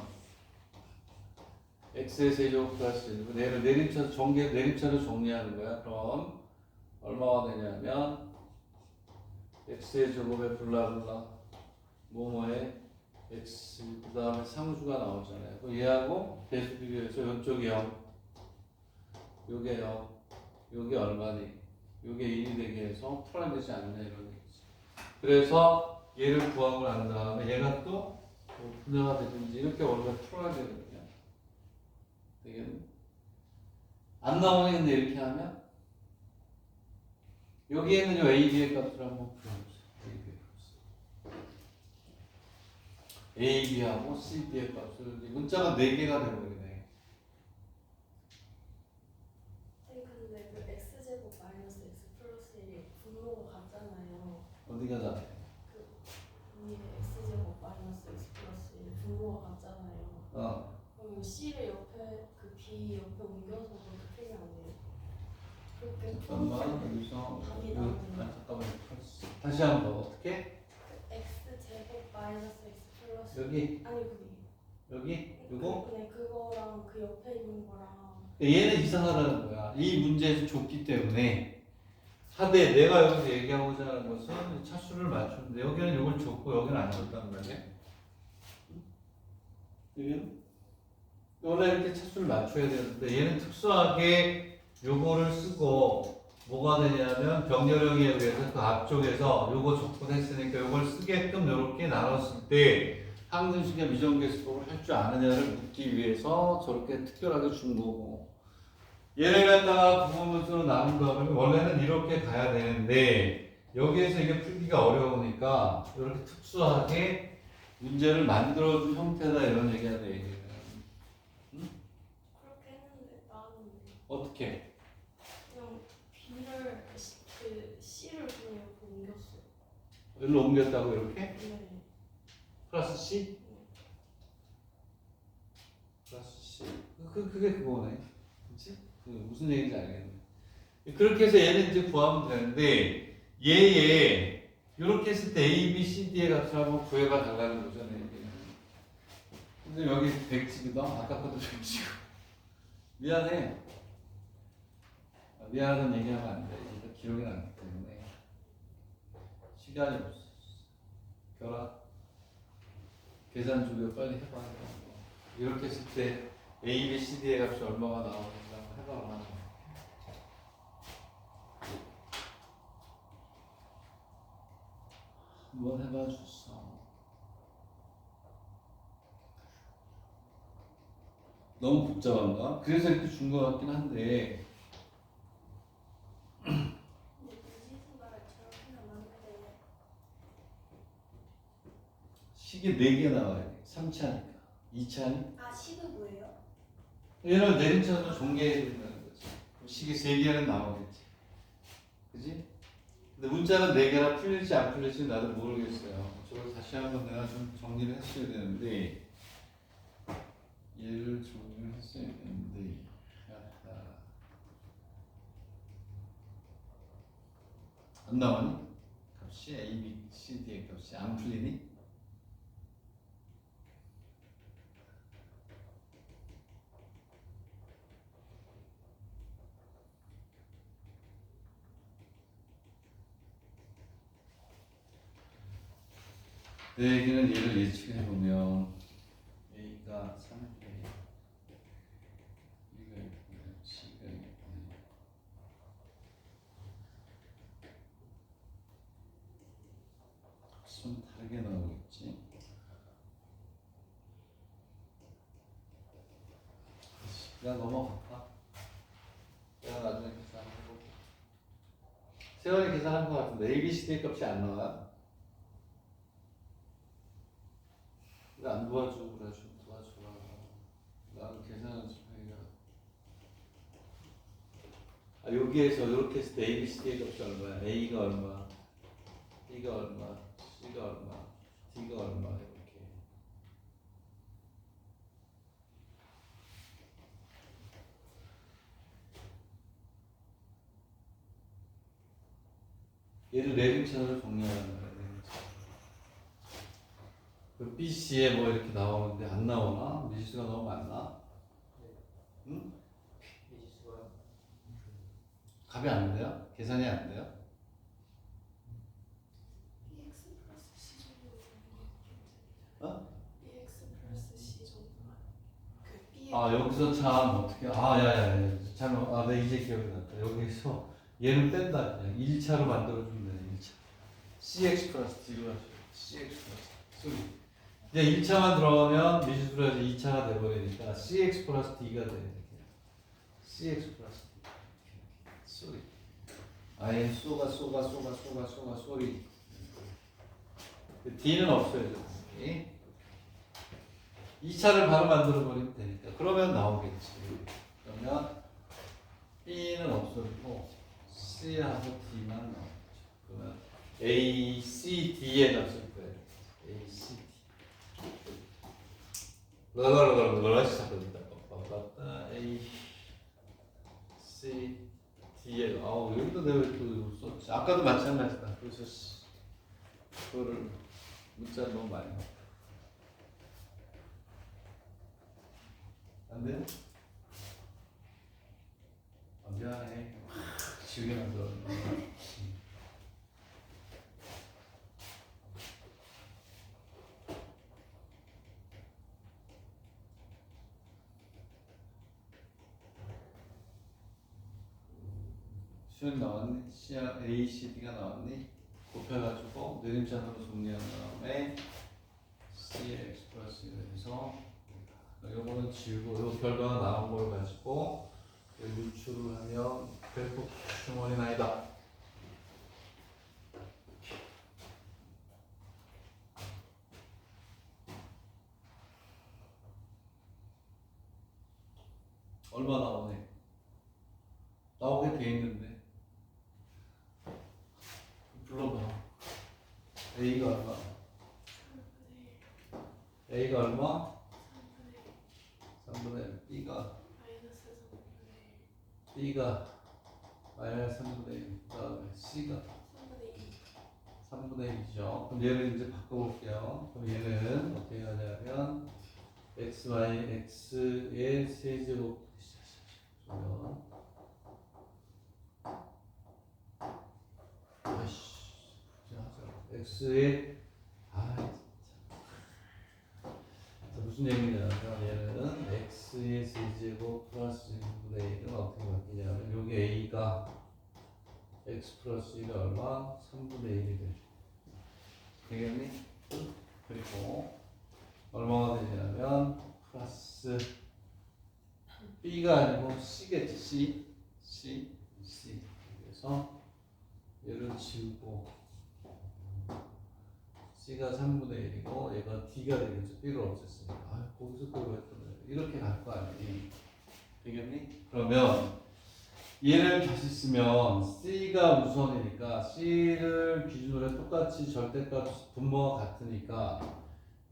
Speaker 1: x의 세제곱 플러스 1 얘를 내림차로 정리하는 거야. 그럼 얼마가 되냐면 x의 제곱에 블라블라 뭐뭐에 x 그 다음에 상수가 나오잖아요. 그럼 얘하고 배수 비교해서 이쪽이 0 요게 0 요게 얼마니 요게 1이 되게 해서 풀어야 되지 않냐 이런 얘기지. 그래서 얘를 구하고 난 다음에 얘가 또 분해가 되든지 이렇게 원래 풀어야 되거든요. 되겠네. 안 나오는데 이렇게 하면 여기에 있는 요 AB의 값을 한번 풀어보세요. AB하고 CB의 값을 문자가 4개가 되버리네.
Speaker 2: 근데 그 x제곱 마이너스 x 플러스 1이 분모가 같잖아요.
Speaker 1: 어디가 잘해?
Speaker 2: 그 위에 x제곱 마이너스 x 플러스 1 분모가 같잖아요. 그럼 C를 옆에 그 B 옆에 옮겨서 그렇게 풀면 안 돼요? 그렇게
Speaker 1: 잠깐만
Speaker 2: 풀면
Speaker 1: 여기서
Speaker 2: 답이 나오는
Speaker 1: 잠깐만 다시 한번 어떻게?
Speaker 2: x제곱 마이너스 x 플러스
Speaker 1: 여기
Speaker 2: 아니 그게
Speaker 1: 여기 요거
Speaker 2: 네 그거랑 그 옆에 있는 거랑
Speaker 1: 얘는 이상하다는 거야. 이 문제에서 줬기 때문에 하되 내가 여기서 얘기하고자 하는 것은 차수를 맞추는데 여기는 이걸 줬고 여기는 안 줬단 말이야. 여기는 원래 이렇게 차수를 맞춰야 되는데 얘는 특수하게 요거를 쓰고 뭐가 되냐면 병렬형에 의해서 그 앞쪽에서 요거 접근했으니까 요걸 쓰게끔 이렇게 나눴을 때 항등식의 미정계수법을 할 줄 아느냐를 묻기 위해서 저렇게 특별하게 준 거고 얘를 갖다가 부분분수로 나눈다 그러면 원래는 이렇게 가야 되는데 여기에서 이게 풀기가 어려우니까 이렇게 특수하게 문제를 만들어준 형태다 이런 얘기가 돼.
Speaker 2: 그렇게 했는데 나왔는데
Speaker 1: 어떻게?
Speaker 2: 그냥 B를 그 C를 그냥 옆에 옮겼어요.
Speaker 1: 여기로 옮겼다고 이렇게?
Speaker 2: 네.
Speaker 1: 플러스 C? 플러스 C. 그게 그거네. 그치? 그 무슨 얘기인지 알겠네. 그렇게 해서 얘는 이제 구하면 되는데 얘에 이렇게 했을 때 A, B, C, D의 값을 한번 구해봐 달라는 거잖아요. 얘기는. 근데 여기 100찍이다? 아까 것도 100찍고. 미안해. 미안하다는 얘기하면 안 돼. 이제 기록이 남기 때문에. 시간이 없어. 결합. 계산 주고 빨리 해봐. 이렇게 했을 때 A, B, C, D의 값이 얼마가 나오는지 한번 해봐라. 한번 해봐 줬어. 너무 복잡한가? 그래서 이렇게 준 것 같긴 한데
Speaker 3: 근데 무지수가 저렇게는 많은데
Speaker 1: 식이 4개 나와야 돼. 3차니까. 2차니?
Speaker 3: 아 식은 뭐예요?
Speaker 1: 얘를 내림차로 전개해야 된다는 거지. 그럼 식이 3개는 나오겠지. 그지? 근데 문자는 4개나 풀릴지 안 풀릴지 나도 모르겠어요. 저걸 다시 한번 내가 좀 정리를 했어야 되는데 얘를 정리를 했어야 되는데 약간 안 나오니? 값이 A, B, C, D의 값이 안 풀리니? 내 얘기는 얘를 예측해보면 A가 3배 B가 6배 C가 6배 좀 다르게 나오겠지. 그냥 넘어갈까? 내가 나중에 계산해볼게. 세월이 계산한 것 같은데 ABCD 값이 안 나와요? 왜 안 도와주고 그래? 좀 도와줘라. 나는 계산은 좀 하기가. 아, 여기에서 이렇게 했을 때 ABCD 값이 얼마야? A가 얼마? B가 얼마? C가 얼마? D가 얼마? 이렇게. 얘를 내림차로 정리하는 거야. 그 BC에 뭐 이렇게 나오는데 안 나오나? 미지수가 너무 많나? 응?
Speaker 4: 미지수가
Speaker 1: 값이 안 돼요? 계산이 안 돼요?
Speaker 2: BX 플러스 C 정도
Speaker 1: 어?
Speaker 2: BX 플러스 C 정도 그 B의
Speaker 1: 아 여기서 참 어떻게 야야야 잘못 내 이제 기억이 났다. 여기서 얘는 뺀다. 그냥 1차로 만들어주면 돼. 1차 CX 플러스 D로 하죠. CX 플러스 소리. 이제 1차만 들어가면 미지수로 해서 2차가 돼버리니까 CX 플러스 D가 돼. CX 플러스 D 소리. 아예 쏘가 소리. 그 D는 없어야죠. 2차를 바로 만들어버리면 되니까. 그러면 나오겠지. 그러면 B는 없어지고 C하고 D만 나오겠죠. 그러면 A, C, D에 넣었을 거예요. A, C, D. A, C, D에 여기도 내가 또 썼지. 아까도 마찬가지다. 그래서 그거를 문자 너무 많이 넣었다. 안 돼요? 미안해. 지우개 만들었는데. 수연 나왔니? A, C, D가 나왔니? 곱해가지고 내림차으로 정리한 다음에 CX 플러스 해서 요거는 지우고 요 결과가 나온 걸 가지고 유출을 하면 그래프 주머니 나이다. 얼마 나오네? 나오게 돼 있는데 불러봐. A가 얼마? A가 얼마? 3분의 1. B가
Speaker 2: 마이너스 3분의 1
Speaker 1: B가 마이너스 3분의 1. 그 다음에 C가
Speaker 2: 3분의 2
Speaker 1: 3분의 1이죠. 그럼 얘를 이제 바꿔볼게요. 그럼 얘는 어떻게 하냐면 x, y, x의 세제곱 그러면 아이씨 x의 무슨 얘기냐면 얘는 x의 세제곱 플러스 6분의 1은 어떻게 바뀌냐면 여기 a가 x 플러스 1이 얼마? 3분의 1이 돼. 되겠니? 그리고 얼마가 되냐면 플러스 b가 아니고 c겠지. c 그래서 얘를 지우고 c가 3분의 1이고 얘가 d가 되겠죠. b를 없앴으니까 거기서 또 왜 또 이렇게 갈 거 아니니? 되겠니? 그러면 얘를 다시 쓰면 c가 우선이니까 c를 기준으로 해 똑같이 절대값 분모가 같으니까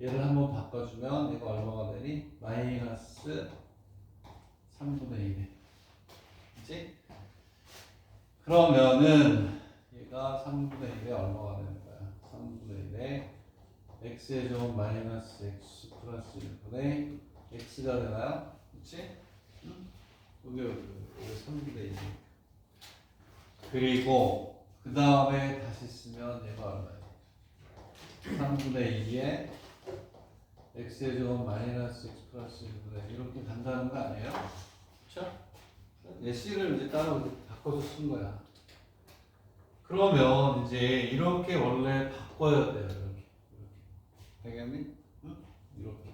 Speaker 1: 얘를 한번 바꿔주면 얘가 얼마가 되니? 마이너스 3분의 1이 그치? 그러면은 얘가 3분의 1에 얼마가 되는 거야? 3분의 1에 x의 제곱 마이너스 x 플러스 1분의 x가 되나요? 그치? 응? 여기 3분의 1. 그리고 그 다음에 다시 쓰면 얘가 얼마야? 3분의 2에 x의 제곱 마이너스 x 플러스 1분의 이렇게 간다는 거 아니에요? 그쵸? 내 c를 이제 따로 바꿔서 쓴 거야. 그러면 이제 이렇게 원래 바꿔야 돼요. 이렇게. 되겠니? 응? 이렇게.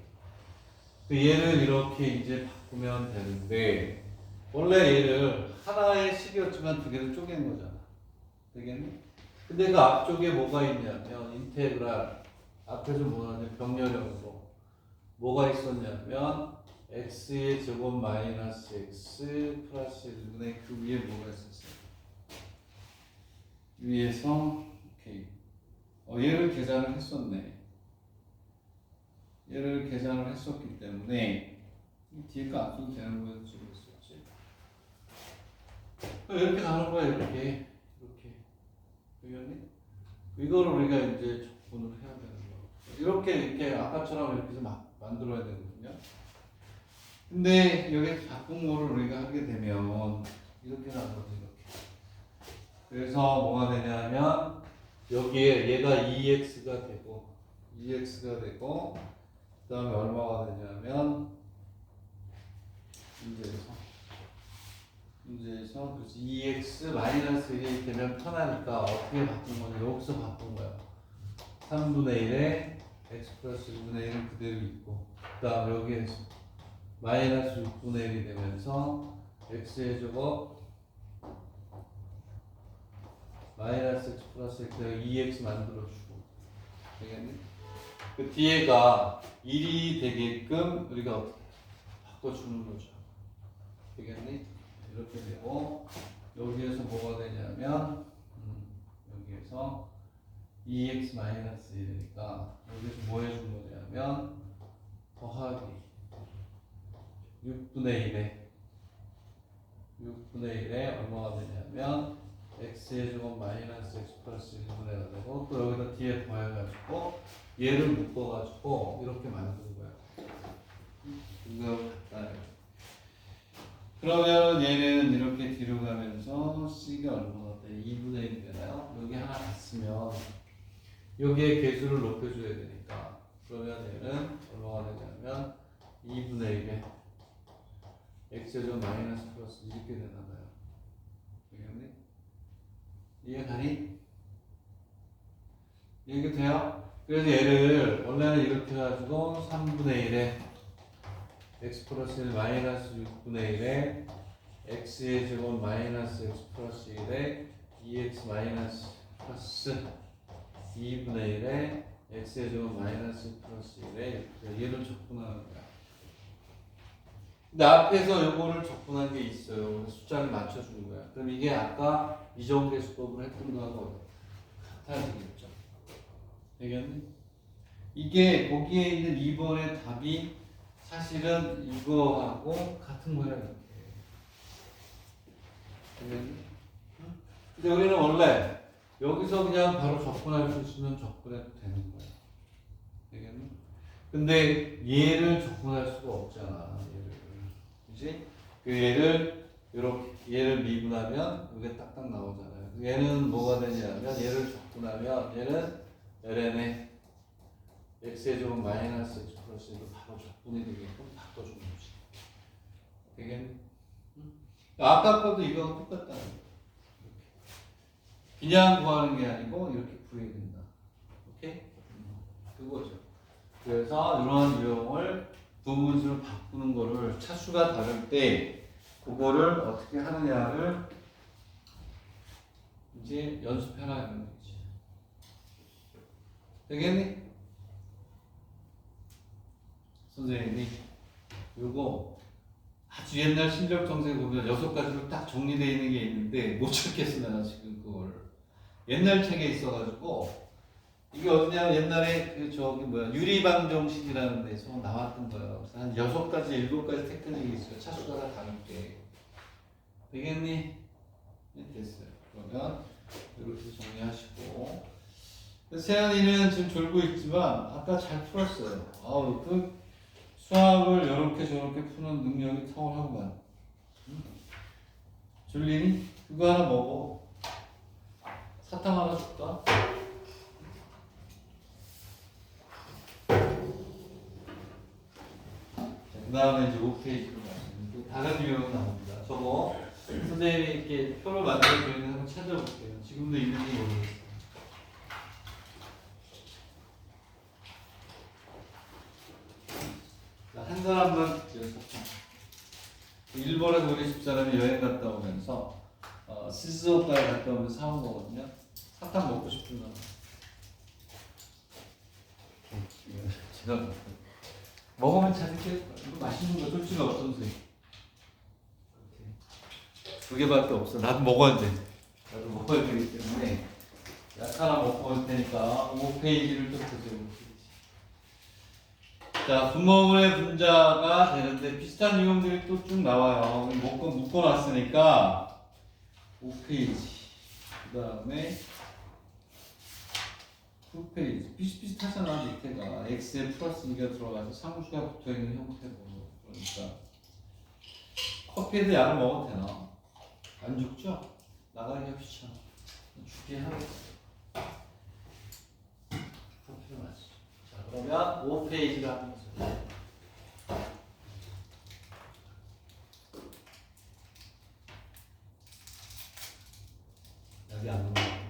Speaker 1: 얘를 이렇게 이제 바꾸면 되는데 원래 얘를 하나의 식이었지만 두 개를 쪼갠 거잖아. 되겠니? 근데 그 앞쪽에 뭐가 있냐면 인테그랄 앞에서 뭐냐면 병렬형으로 뭐가 있었냐면 x의 제곱 마이너스 x 플러스 1분의 그 위에 뭐가 있었어요? 위에서 오케이. 얘를 계산을 했었네. 얘를 계산을 했었기 때문에 이 뒤에 거 안 써도 되는 거에서 지금 있었지. 이렇게 가는 거야 이렇게. 되겠니? 이거를 우리가 이제 적분을 해야 되는 거. 이렇게 아까처럼 이렇게 해서 막 만들어야 되거든요. 근데 여기 바꾼 거를 우리가 하게 되면 이렇게 나거든 이렇게. 그래서 뭐가 되냐면 여기에 얘가 2x가 되고 그 다음에 얼마가 되냐면 문제에서 그래서 2x 마이너스 1이 되면 편하니까 어떻게 바꾼 거냐 여기서 바꾼 거야. 3분의 1에 x 플러스 1분의 1은 그대로 있고 그 다음 여기에서 마이너스 6분의 1이 되면서 x의 제곱 마이너스 x 플러스 x 2x 만들어주고 되겠니? 그 뒤에가 1이 되게끔 우리가 어떻게 바꿔주는 거죠. 되겠니? 이렇게 되고 여기에서 뭐가 되냐면 여기에서 2x 마이너스 1이니까 여기서 뭐 해준 거냐면 더하기 6분의 1에 얼마가 되냐면 x의 제곱 마이너스 x 플러스 1분의 1가 되고 또 여기다 뒤에 더해가지고 얘를 묶어가지고 이렇게 만든 거야. 이거 같다. 그러면 얘는 이렇게 뒤로 가면서 c가 얼마나 돼? 2분의 1이 되나요? 여기 하나 갔으면 여기에 개수를 높여줘야 되니까 그러면 얘는 얼마가 되냐면 2분의 1에 x제곱 마이너스 플러스 이렇게 되나봐요. 되겠니? 이해가니? 이해가 돼요? 그래서 얘를 원래는 이렇게 해가지고 3분의 1에 x 플러스 1 마이너스 6분의 1에 x의 제곱 마이너스 x 플러스 1에 2x 마이너스 플러스 2분의 1에 x의 제곱 마이너스 플러스 1에 얘를 적분하는 거야. 근데 앞에서 요거를 적분한 게 있어요. 숫자를 맞춰주는 거야. 그럼 이게 아까 이정계수법을 했던 거하고 같아지겠죠. 되겠니? 이게 거기에 있는 2번의 답이 사실은 이거하고 같은 모양이에요. 되겠니? 근데 우리는 원래 여기서 그냥 바로 적분할 수 있으면 적분해도 되는 거야. 되겠니? 근데 얘를 적분할 수가 없잖아. 그지? 그 얘를 미분하면 이게 딱딱 나오잖아요. 얘는 뭐가 되냐면 얘를 적분하면 얘는 ln에 x의 제곱 마이너스 x 플러스 1로 바로 적분이 되게끔 바꿔주는 거지. 되겠니? 아까 것도 이거랑 똑같다는 거야. 그냥 구하는 게 아니고 이렇게 구해야 된다. 오케이? 그거죠. 그래서 이러한 유형을 부분수를 바꾸는 거를 차수가 다를 때 그거를 어떻게 하느냐를 이제 연습해라는 거지. 되겠니? 선생님이 요거 아주 옛날 실력 정세 보면 6가지로 딱 정리되어 있는 게 있는데 못 찾겠어 내가 지금 그걸. 옛날 책에 있어가지고 이게 어디냐면 옛날에 그 저기 뭐야 유리방정식이라는 데서 나왔던 거예요. 그래서 한 6가지, 7가지 테크닉이 있어요. 차수가 다 다른게. 되겠니? 네, 됐어요. 그러면 이렇게 정리하시고 세연이는 지금 졸고 있지만 아까 잘 풀었어요. 아우 그 수학을 이렇게 저렇게 푸는 능력이 탁월하구만. 졸리니? 그거 하나 먹어. 사탕 하나 줄까? 그 다음에 이제 5페이지로 가시면 또 다른 유형이 나옵니다. 저거 선생님이 이렇게 표를 만들어 드리는 한번 찾아볼게요. 지금도 있는지 모르겠어요. 자, 한 사람만 사탕. 일본에서 우리 집사람이 여행 갔다 오면서 시즈오카에 갔다 오면서 사온 거거든요. 사탕 먹고 싶은 거. 제가 먹으면 자기게 이거 맛있는 거 솔직히 없어 선생님. 두 개밖에 없어. 나도 먹어야 돼. 나도 먹어야 되기 때문에 약 하나 먹고 올 테니까 5페이지를 좀 보세요. 자, 분모문의 분자가 되는데 비슷한 유형들이 또 쭉 나와요. 묶어놨으니까 5페이지. 그 다음에 2페이지. 비슷비슷하잖아, 밑에가. x에 플러스 2가 들어가서 상수가 붙어있는 형태고. 그러니까 커피에도 약을 먹어도 되나? 안 죽죠? 나가기가 귀찮아. 죽게 하겠어. 커피를 마시죠. 자, 그러면 5페이지를 하면서 여기 안 넘어가요.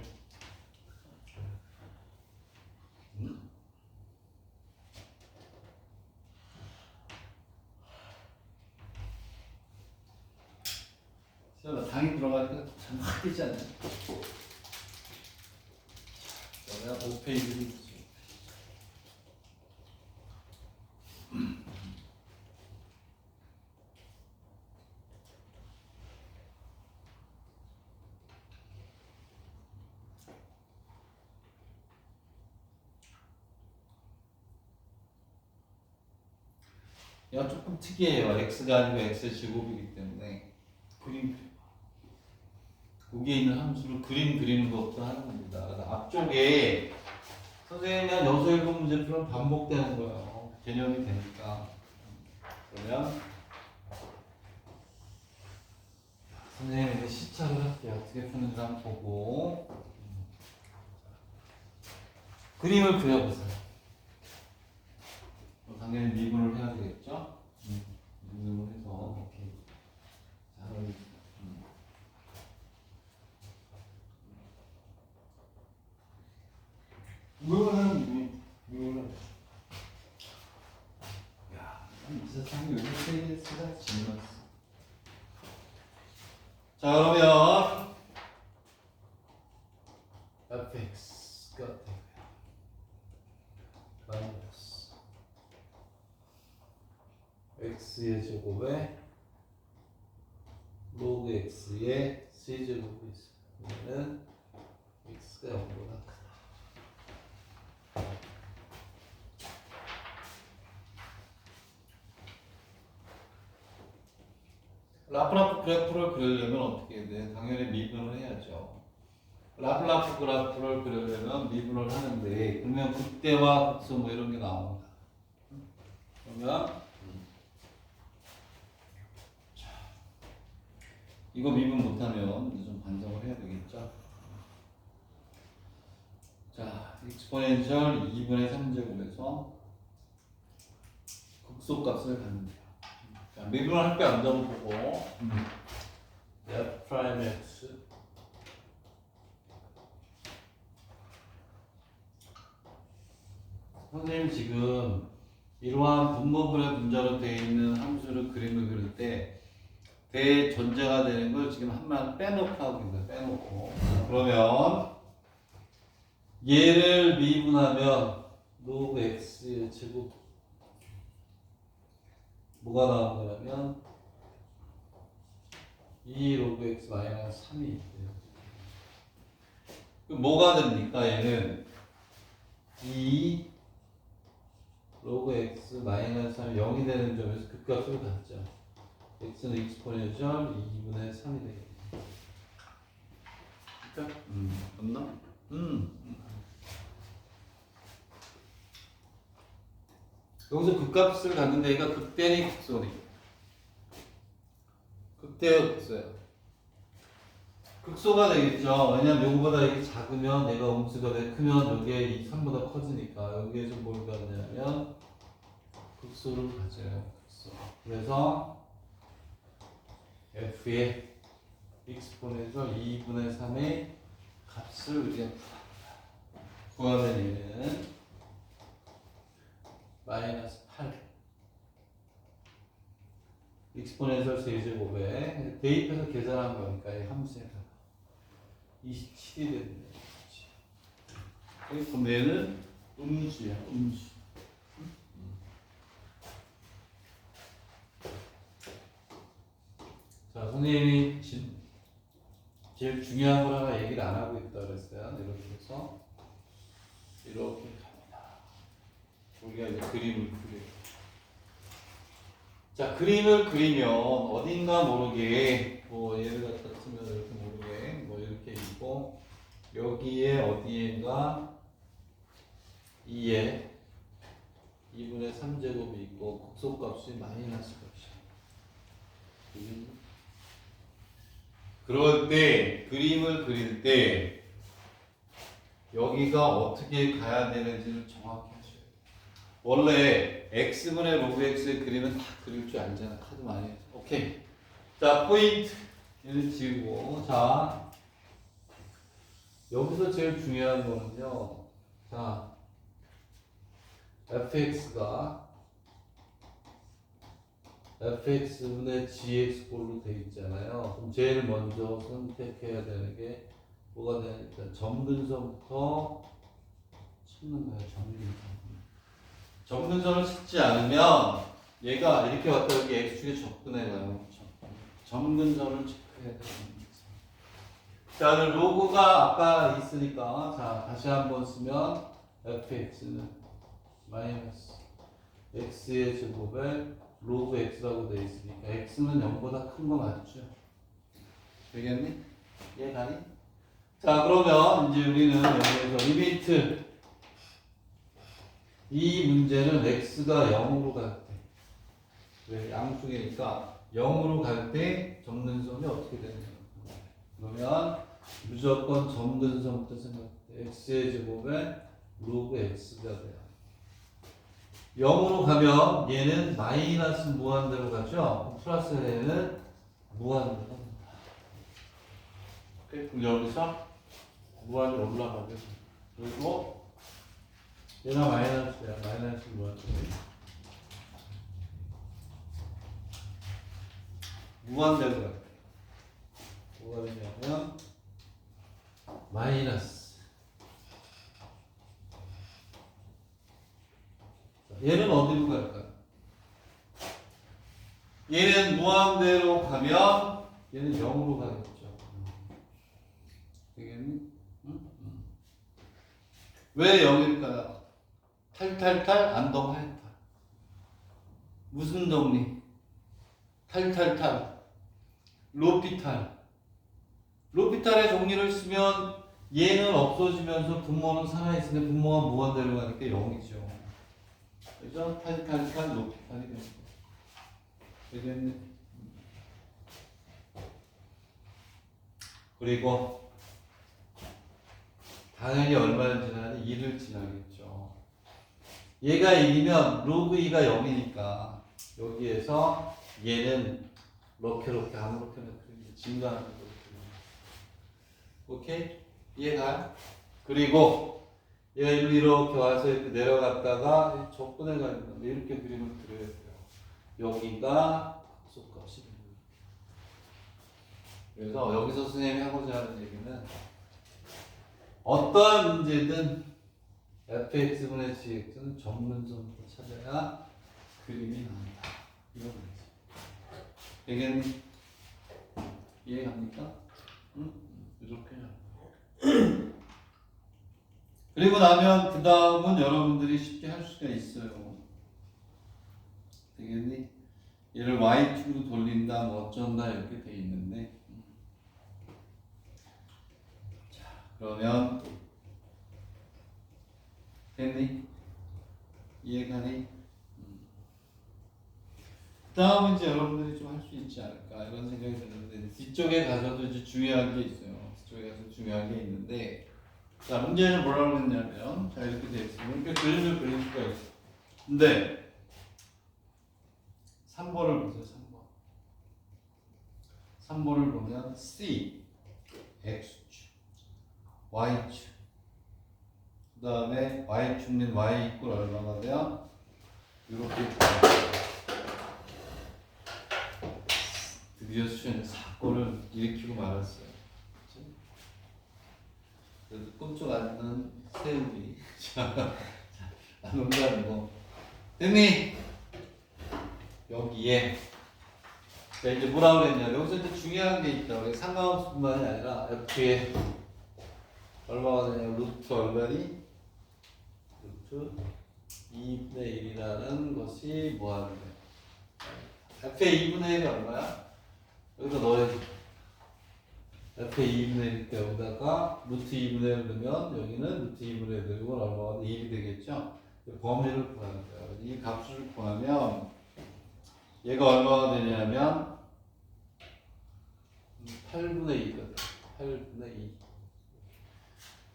Speaker 1: 시원하 당이 들어가니까 참확 되지 않나요? 그러면 5페이지를 주죠. 얘가 조금 특이해요. x가 아니고 x의 제곱이기 때문에 그림 거기에 있는 함수를 그림 그리는 것부터 하는 겁니다. 그래서 앞쪽에 선생님이 한 6, 7 문제표는 반복되는 거예요. 개념이 되니까. 그러면 선생님이 이제 시작을 할게요. 어떻게 푸는지 한번 보고 그림을 그려보세요. 당연히 미분을 해야 되겠죠? 미분을 해서 오케이. 자, 미분은 야, 이 세상에 요즘 세상에 재미났어. 자, 그러면 fx가 되고요. 마이너스 x의 제곱에 로그 x의 c제곱이 있어요. 그러면 x가 0보다 크다. 라플라프 그래프를 그리려면 어떻게 해야 돼? 당연히 미분을 해야죠. 라플라프 그래프를 그리려면 미분을 하는데 그러면 극대와 극소 뭐 이런 게 나옵니다. 그러면 이거 미분 못하면 이제 좀 반성을 해야 되겠죠. 자, 익스포넨셜 2분의 3제곱에서 극소값을 갖는데요. 자, 미분을 할게 안 잡아보고 f 프라임 x 선생님 지금 이러한 분모분의 분자로 되어 있는 함수를 그림을 그릴 때 대전제가 되는 걸 지금 한만 빼놓고 하고 있어요. 빼놓고. 그러면 얘를 미분하면 로그 x 제곱 뭐가 나온 거냐면 2 로그 x 마이너스 3이 있대요. 그럼 뭐가 됩니까? 얘는 2 로그 x 마이너스 3이 0이 되는 점에서 극값을 갖죠. x는 익스포넨셜 2분의 3이 되겠죠. 그러니까 맞나? 여기서 극값을 갖는데 얘가 극대니 극소니? 극대요, 극소요? 극소가 되겠죠. 왜냐면 요거보다 이게 작으면 얘가 옴수가 돼 크면 여기에 이 3보다 커지니까 여기에서 뭘 갖냐면 극소를 가져요. 극소. 그래서 f의 exponential 2분의 3의 값을 우리가 구하면 얘는 마이너스 8 exponential 세제곱에 대입해서 계산한 거니까 이 함수에다가 27이 됐네. 그럼 얘는 음수야, 음수. 자, 선생님이 제일 중요한 걸 하나 얘기를 안 하고 있다 그랬어요. 이렇게 해서 이렇게 갑니다. 우리가 이제 그림을 그려요. 자, 그림을 그리면 어딘가 모르게 뭐 얘를 갖다 쓰면 이렇게 모르게 뭐 이렇게 있고 여기에 어디엔가 2에 2분의 3제곱이 있고 극소값이 마이너스 값이야. 그럴 때 그림을 그릴 때 여기가 어떻게 가야 되는지를 정확히 하셔야 돼요. 원래 x분의 로그 x의 그림은 다 그릴 줄 알잖아. 카드 많이 해서. 오케이. 자, 포인트 얘를 지우고 자 여기서 제일 중요한 거는요. 자 fx가 fx분의 gx꼴로 되어 있잖아요. 그럼 제일 먼저 선택해야 되는 게 뭐가 되니까 점근선부터 찾는 거예요. 점근선을 찾지 않으면 얘가 이렇게 왔다 여기 x축에 접근해가요. 점근선을 체크해야 되는 거예요. 자, 그럼 로그가 아까 있으니까 자 다시 한번 쓰면 fx는 마이너스 x의 제곱에 로그 x라고 되어 있으니까 x는 0보다 큰 거 맞죠? 되겠니? 이해가니? 자, 그러면 이제 우리는 여기에서 리미트 이 문제는 x가 0으로 갈 때 왜 양쪽이니까 0으로 갈 때 점근선이 어떻게 되느냐 그러면 무조건 점근선부터 생각해 x의 제곱에 로그 x가 돼요. 0으로 가면 얘는 마이너스 무한대로 가죠. 플러스 얘는 무한대로 갑니다. 그럼 여기서 무한대로 올라가게. 그리고 얘가 마이너스야. 마이너스 무한대. 무한대로 갈게. 뭐가 되냐면 마이너스. 얘는 어디로 갈까요? 얘는 무한대로 가면 얘는 0으로 가겠죠. 되겠니? 응? 왜 0일까요? 탈탈탈 안동 하이탈. 무슨 정리? 탈탈탈 로피탈. 로피탈의 정리를 쓰면 얘는 없어지면서 분모는 살아있으니 분모가 무한대로 가니까 0이죠. 그죠? 탈탈탈 로피탈이 되는 거. 되겠네. 그리고 당연히 얼마를 지나니 2를 지나겠죠. 얘가 1이면 로그 2가 0이니까 여기에서 얘는 이렇게 아무렇게나 증가하는 거거든요. 오케이? 이해가? 그리고 얘가 이렇게 와서 이렇게 내려갔다가 접근해 가는 건데 이렇게 그림을 그려야 돼요. 여기가 속값이 됩니다. 그래서 여기서 선생님이 하고자 하는 얘기는 어떠한 문제든 fx분의 gx는 점근선부터 찾아야 그림이 나온다. 이런 거지. 되겠니? 이해갑니까? 응? 이렇게. 그리고 나면 그 다음은 여러분들이 쉽게 할 수가 있어요. 되겠니? 얘를 y축으로 돌린다, 뭐 어쩐다 이렇게 돼 있는데. 자, 그러면 됐니? 이해가니? 그 다음은 이제 여러분들이 좀 할 수 있지 않을까 이런 생각이 드는데 뒤쪽에 가서도 이제 중요한 게 있어요. 뒤쪽에 가서 중요한 게 있는데 자, 문제는 뭐라고 했냐면 자, 이렇게 돼 있으면 이렇게 그림을 그릴 수가 있어. 근데 3번을 보세요. 3번을 보면 C X축 Y축 그 다음에 Y축 는 Y 이꼴 얼마가 돼요? 이렇게 드디어 수준의 사건을 일으키고 말았어요. 그치? 그래서 꿈쩍 않는 세우기. 자, 농담이고. 됐니? 여기에. 자, 이제 뭐라 그랬냐. 여기서 이제 중요한 게 있다. 우리 상관없뿐만이 아니라 F에 얼마가 되냐. 루트 얼마니? 루트 2분의 1이라는 것이 뭐 하는 거야? F의 2분의 1이 얼마야? 여기다 넣어야지. F의 2분의 1일 때 여기다가 루트 2분의 1을 넣으면 여기는 루트 2분의 1, 이건 얼마가 돼? 1이 되겠죠? 범위를 구하는 거야. 이 값을 구하면 얘가 얼마가 되냐면 8분의 2거든. 8분의 2.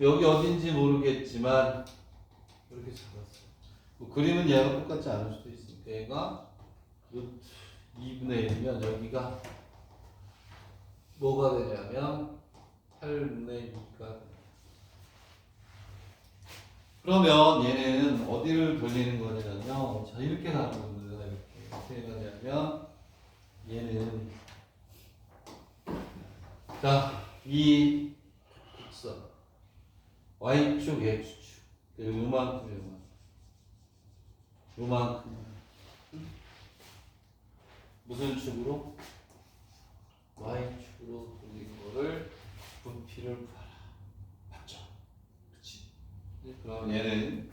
Speaker 1: 여기 어딘지 모르겠지만 이렇게 잡았어요. 뭐 그림은 얘랑 똑같지 않을 수도 있으니까 얘가 루트 2분의 1이면 여기가 뭐가 되냐면 8분의 2가 그러면 얘는 어디를 돌리는 거냐면요. 자, 이렇게 가는 겁니다. 이렇게. 어떻게 가냐면 얘는 자, 이 곡선 Y축, X축 요만큼 무슨 축으로? Y축으로 돌린 거를 부피를 구하라. 맞죠? 그치? 그럼 얘는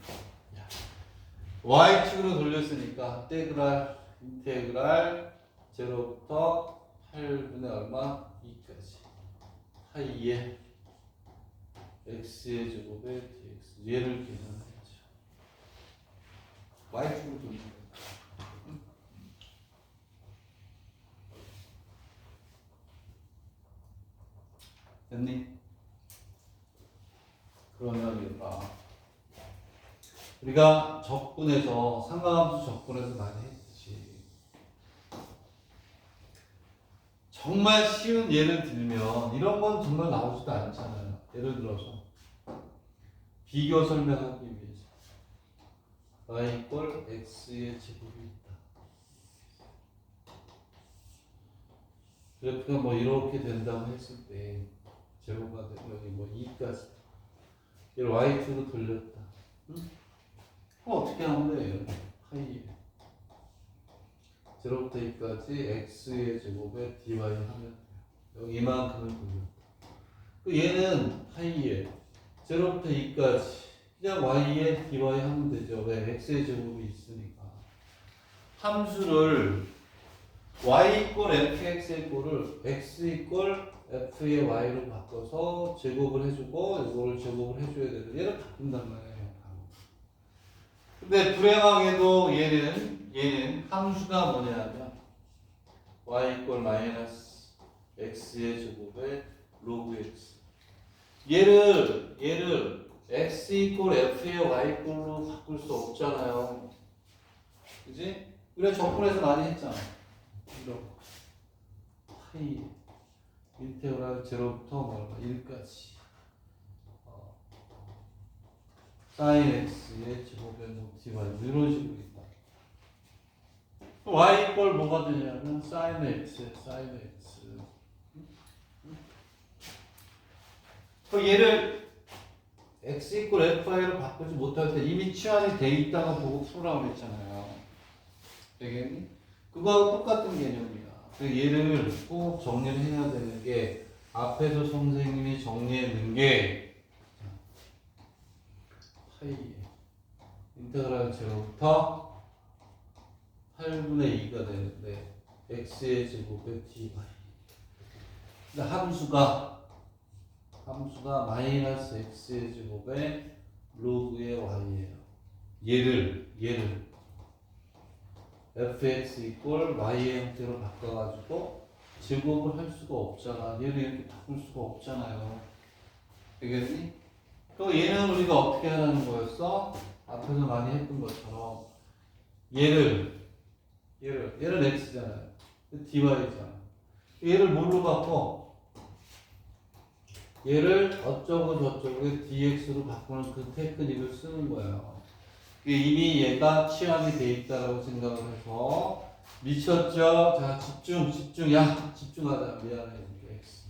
Speaker 1: Y축으로 돌렸으니까 인테그랄 0부터 8분의 얼마? 2까지 사이에 x의 제곱에 dx 얘를 계산하죠. Y축으로 돌린 거예요. 됐니? 그러면 우리가 적분해서 상관함수 적분해서 많이 했듯이 정말 쉬운 예를 들면 이런 건 정말 나오지도 않잖아요. 예를 들어서 비교 설명하기 위해서 y 이꼴 x의 제곱이 있다. 그래프가 뭐 이렇게 된다고 했을 때 제곱가 되면 여기 뭐 2까지 이걸 y축으로 돌렸다. 응? 그럼 어떻게 하면 돼요? 파이 0부터 2까지 x의 제곱에 dy 하면 돼요. 여기 이만큼을 돌렸다. 얘는 파이에 0부터 2까지 그냥 y에 dy 하면 되죠. 왜? x의 제곱이 있으니까. 함수를 y 이꼴 fx의 꼴을 x 이꼴 f의 y로 바꿔서 제곱을 해주고 이거를 제곱을 해줘야 되는 얘를 바꾼단 말이에요. 근데 불행하게도 얘는 함수가 뭐냐면 y 이꼴 마이너스 x의 제곱에 로그 x 얘를 x 이꼴 f의 y 이꼴로 바꿀 수 없잖아요. 그지? 우리가 적분해서 많이 했잖아. 이런 파이 인테그랄 0부터 뭐 1까지 사인 x의 제곱변 dy 이런 식으로 있다. y 이꼴 뭐가 되냐면 사인 x 사인 x. 그 얘를 x 이꼴 fy로 바꾸지 못할 때 이미 치환이 돼 있다고 보고 풀으라고 했잖아요. 되겠니? 그거하고 똑같은 개념이야. 그 얘를 꼭 정리를 해야 되는 게 앞에서 선생님이 정리했는 게 파이 인테그랄 0부터 8분의 2가 되는데 x의 제곱에 dy. 근데 함수가 마이너스 x의 제곱에 로그의 y예요. 얘를 fx 이꼴 y의 형태로 바꿔가지고 제곱을 할 수가 없잖아. 얘를 이렇게 바꿀 수가 없잖아요. 되겠니? 또 얘는 우리가 어떻게 하라는 거였어? 앞에서 많이 했던 것처럼 얘를 얘는 x잖아요. dy잖아. 얘를 뭘로 바꿔? 얘를 어쩌고 저쩌고의 dx로 바꾸는 그 테크닉을 쓰는 거예요. 이미 얘가 취합이 돼 있다라고 생각을 해서 미쳤죠? 자, 집중. 야, 집중하자. 미안해. x.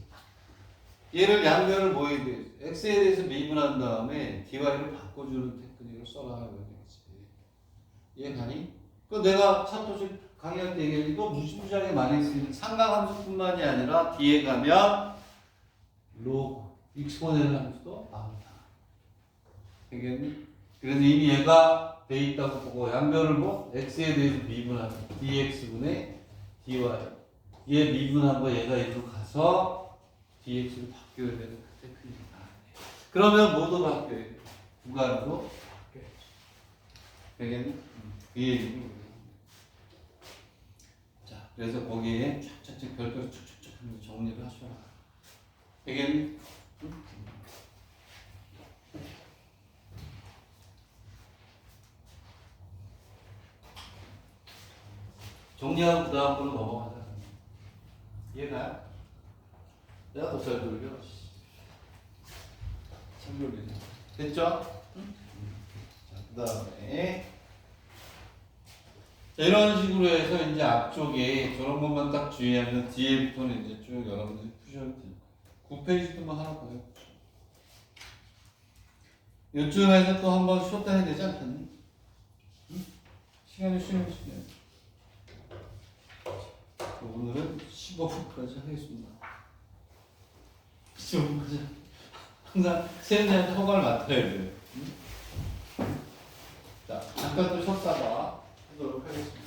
Speaker 1: 얘를 양변을 뭐 해야 돼? x에 대해서 미분한 다음에 dy를 바꿔주는 테크닉을 써나가야 되겠지. 이해가니? 그 내가 차토식 강의할 때 얘기했는데 이거 무시무시하게 많이 쓰이는 삼각함수뿐만이 아니라 뒤에 가면 로그, 익스포넨트 함수도 나옵니다. 되겠니? 그래서 이미 얘가 돼 있다고 보고 양변을 뭐 x에 대해서 미분하는 dx분의 dy 얘 미분한 거 얘가 이리로 가서 dx로 바뀌어야 되는 그 테크닉이다. 그러면 뭐도 바뀌어야 돼? 구간으로 바뀌어야죠. 되겠니? 이 얘기는 자, 그래서 거기에 착착착 별도로 쭉쭉쭉 정리를 하셔라. 되겠니? 정리하고 그 다음 걸로 넘어가자. 이해가요? 내가 더 잘 돌려. 참 돌리네. 됐죠? 자, 그 다음에 이런 식으로 해서 이제 앞쪽에 저런 것만 딱 주의하면 뒤에부터는 이제 쭉 여러분들이 푸셔도 돼요. 9페이지만 하나 더 해보죠. 요쯤에서 또 한번 쉬었다 해야 되지 않겠니? 응? 시간이 쉬는 시간. 오늘은 15분까지 하겠습니다. 15분까지. 항상 세연이한테 허가를 맡아야 돼요. 응? 자, 잠깐 또 쉬었다가 하도록 하겠습니다.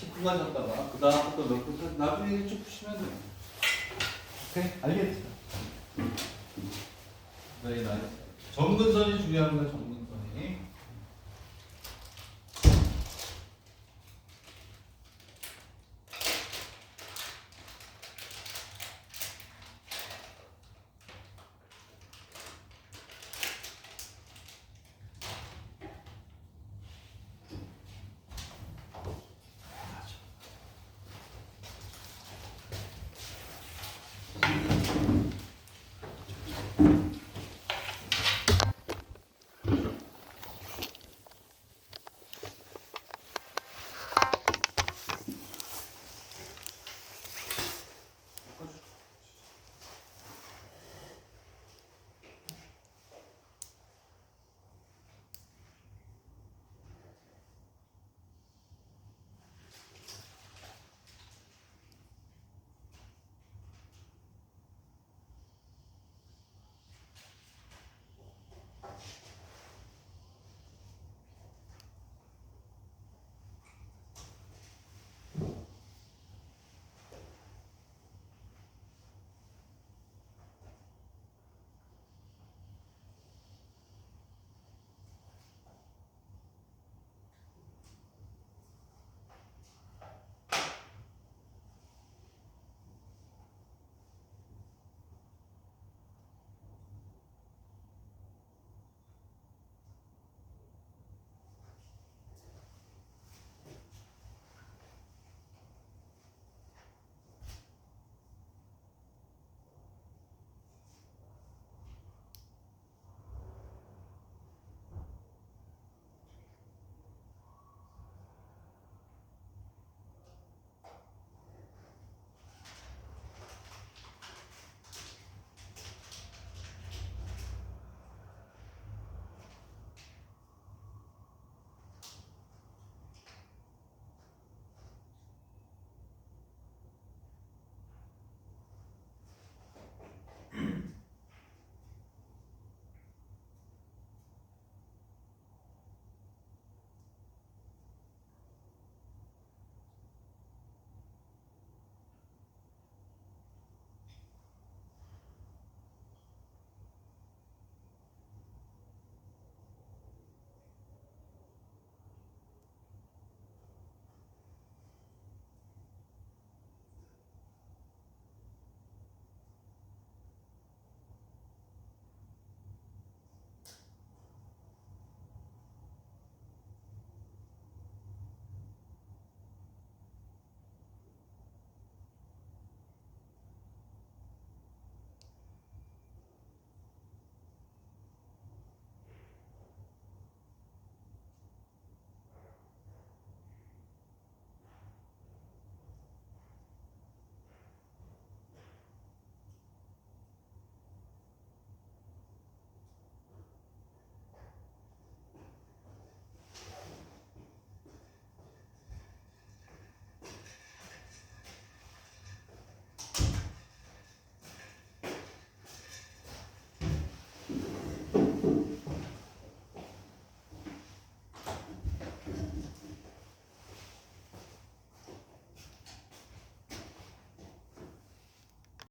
Speaker 1: 10분만 쉬었다가 그 다음부터 몇 분, 나중에 쭉 푸시면 돼요. 오케이? 알겠죠? 네, 나이스. 점근선이 중요한 거야, 점근선.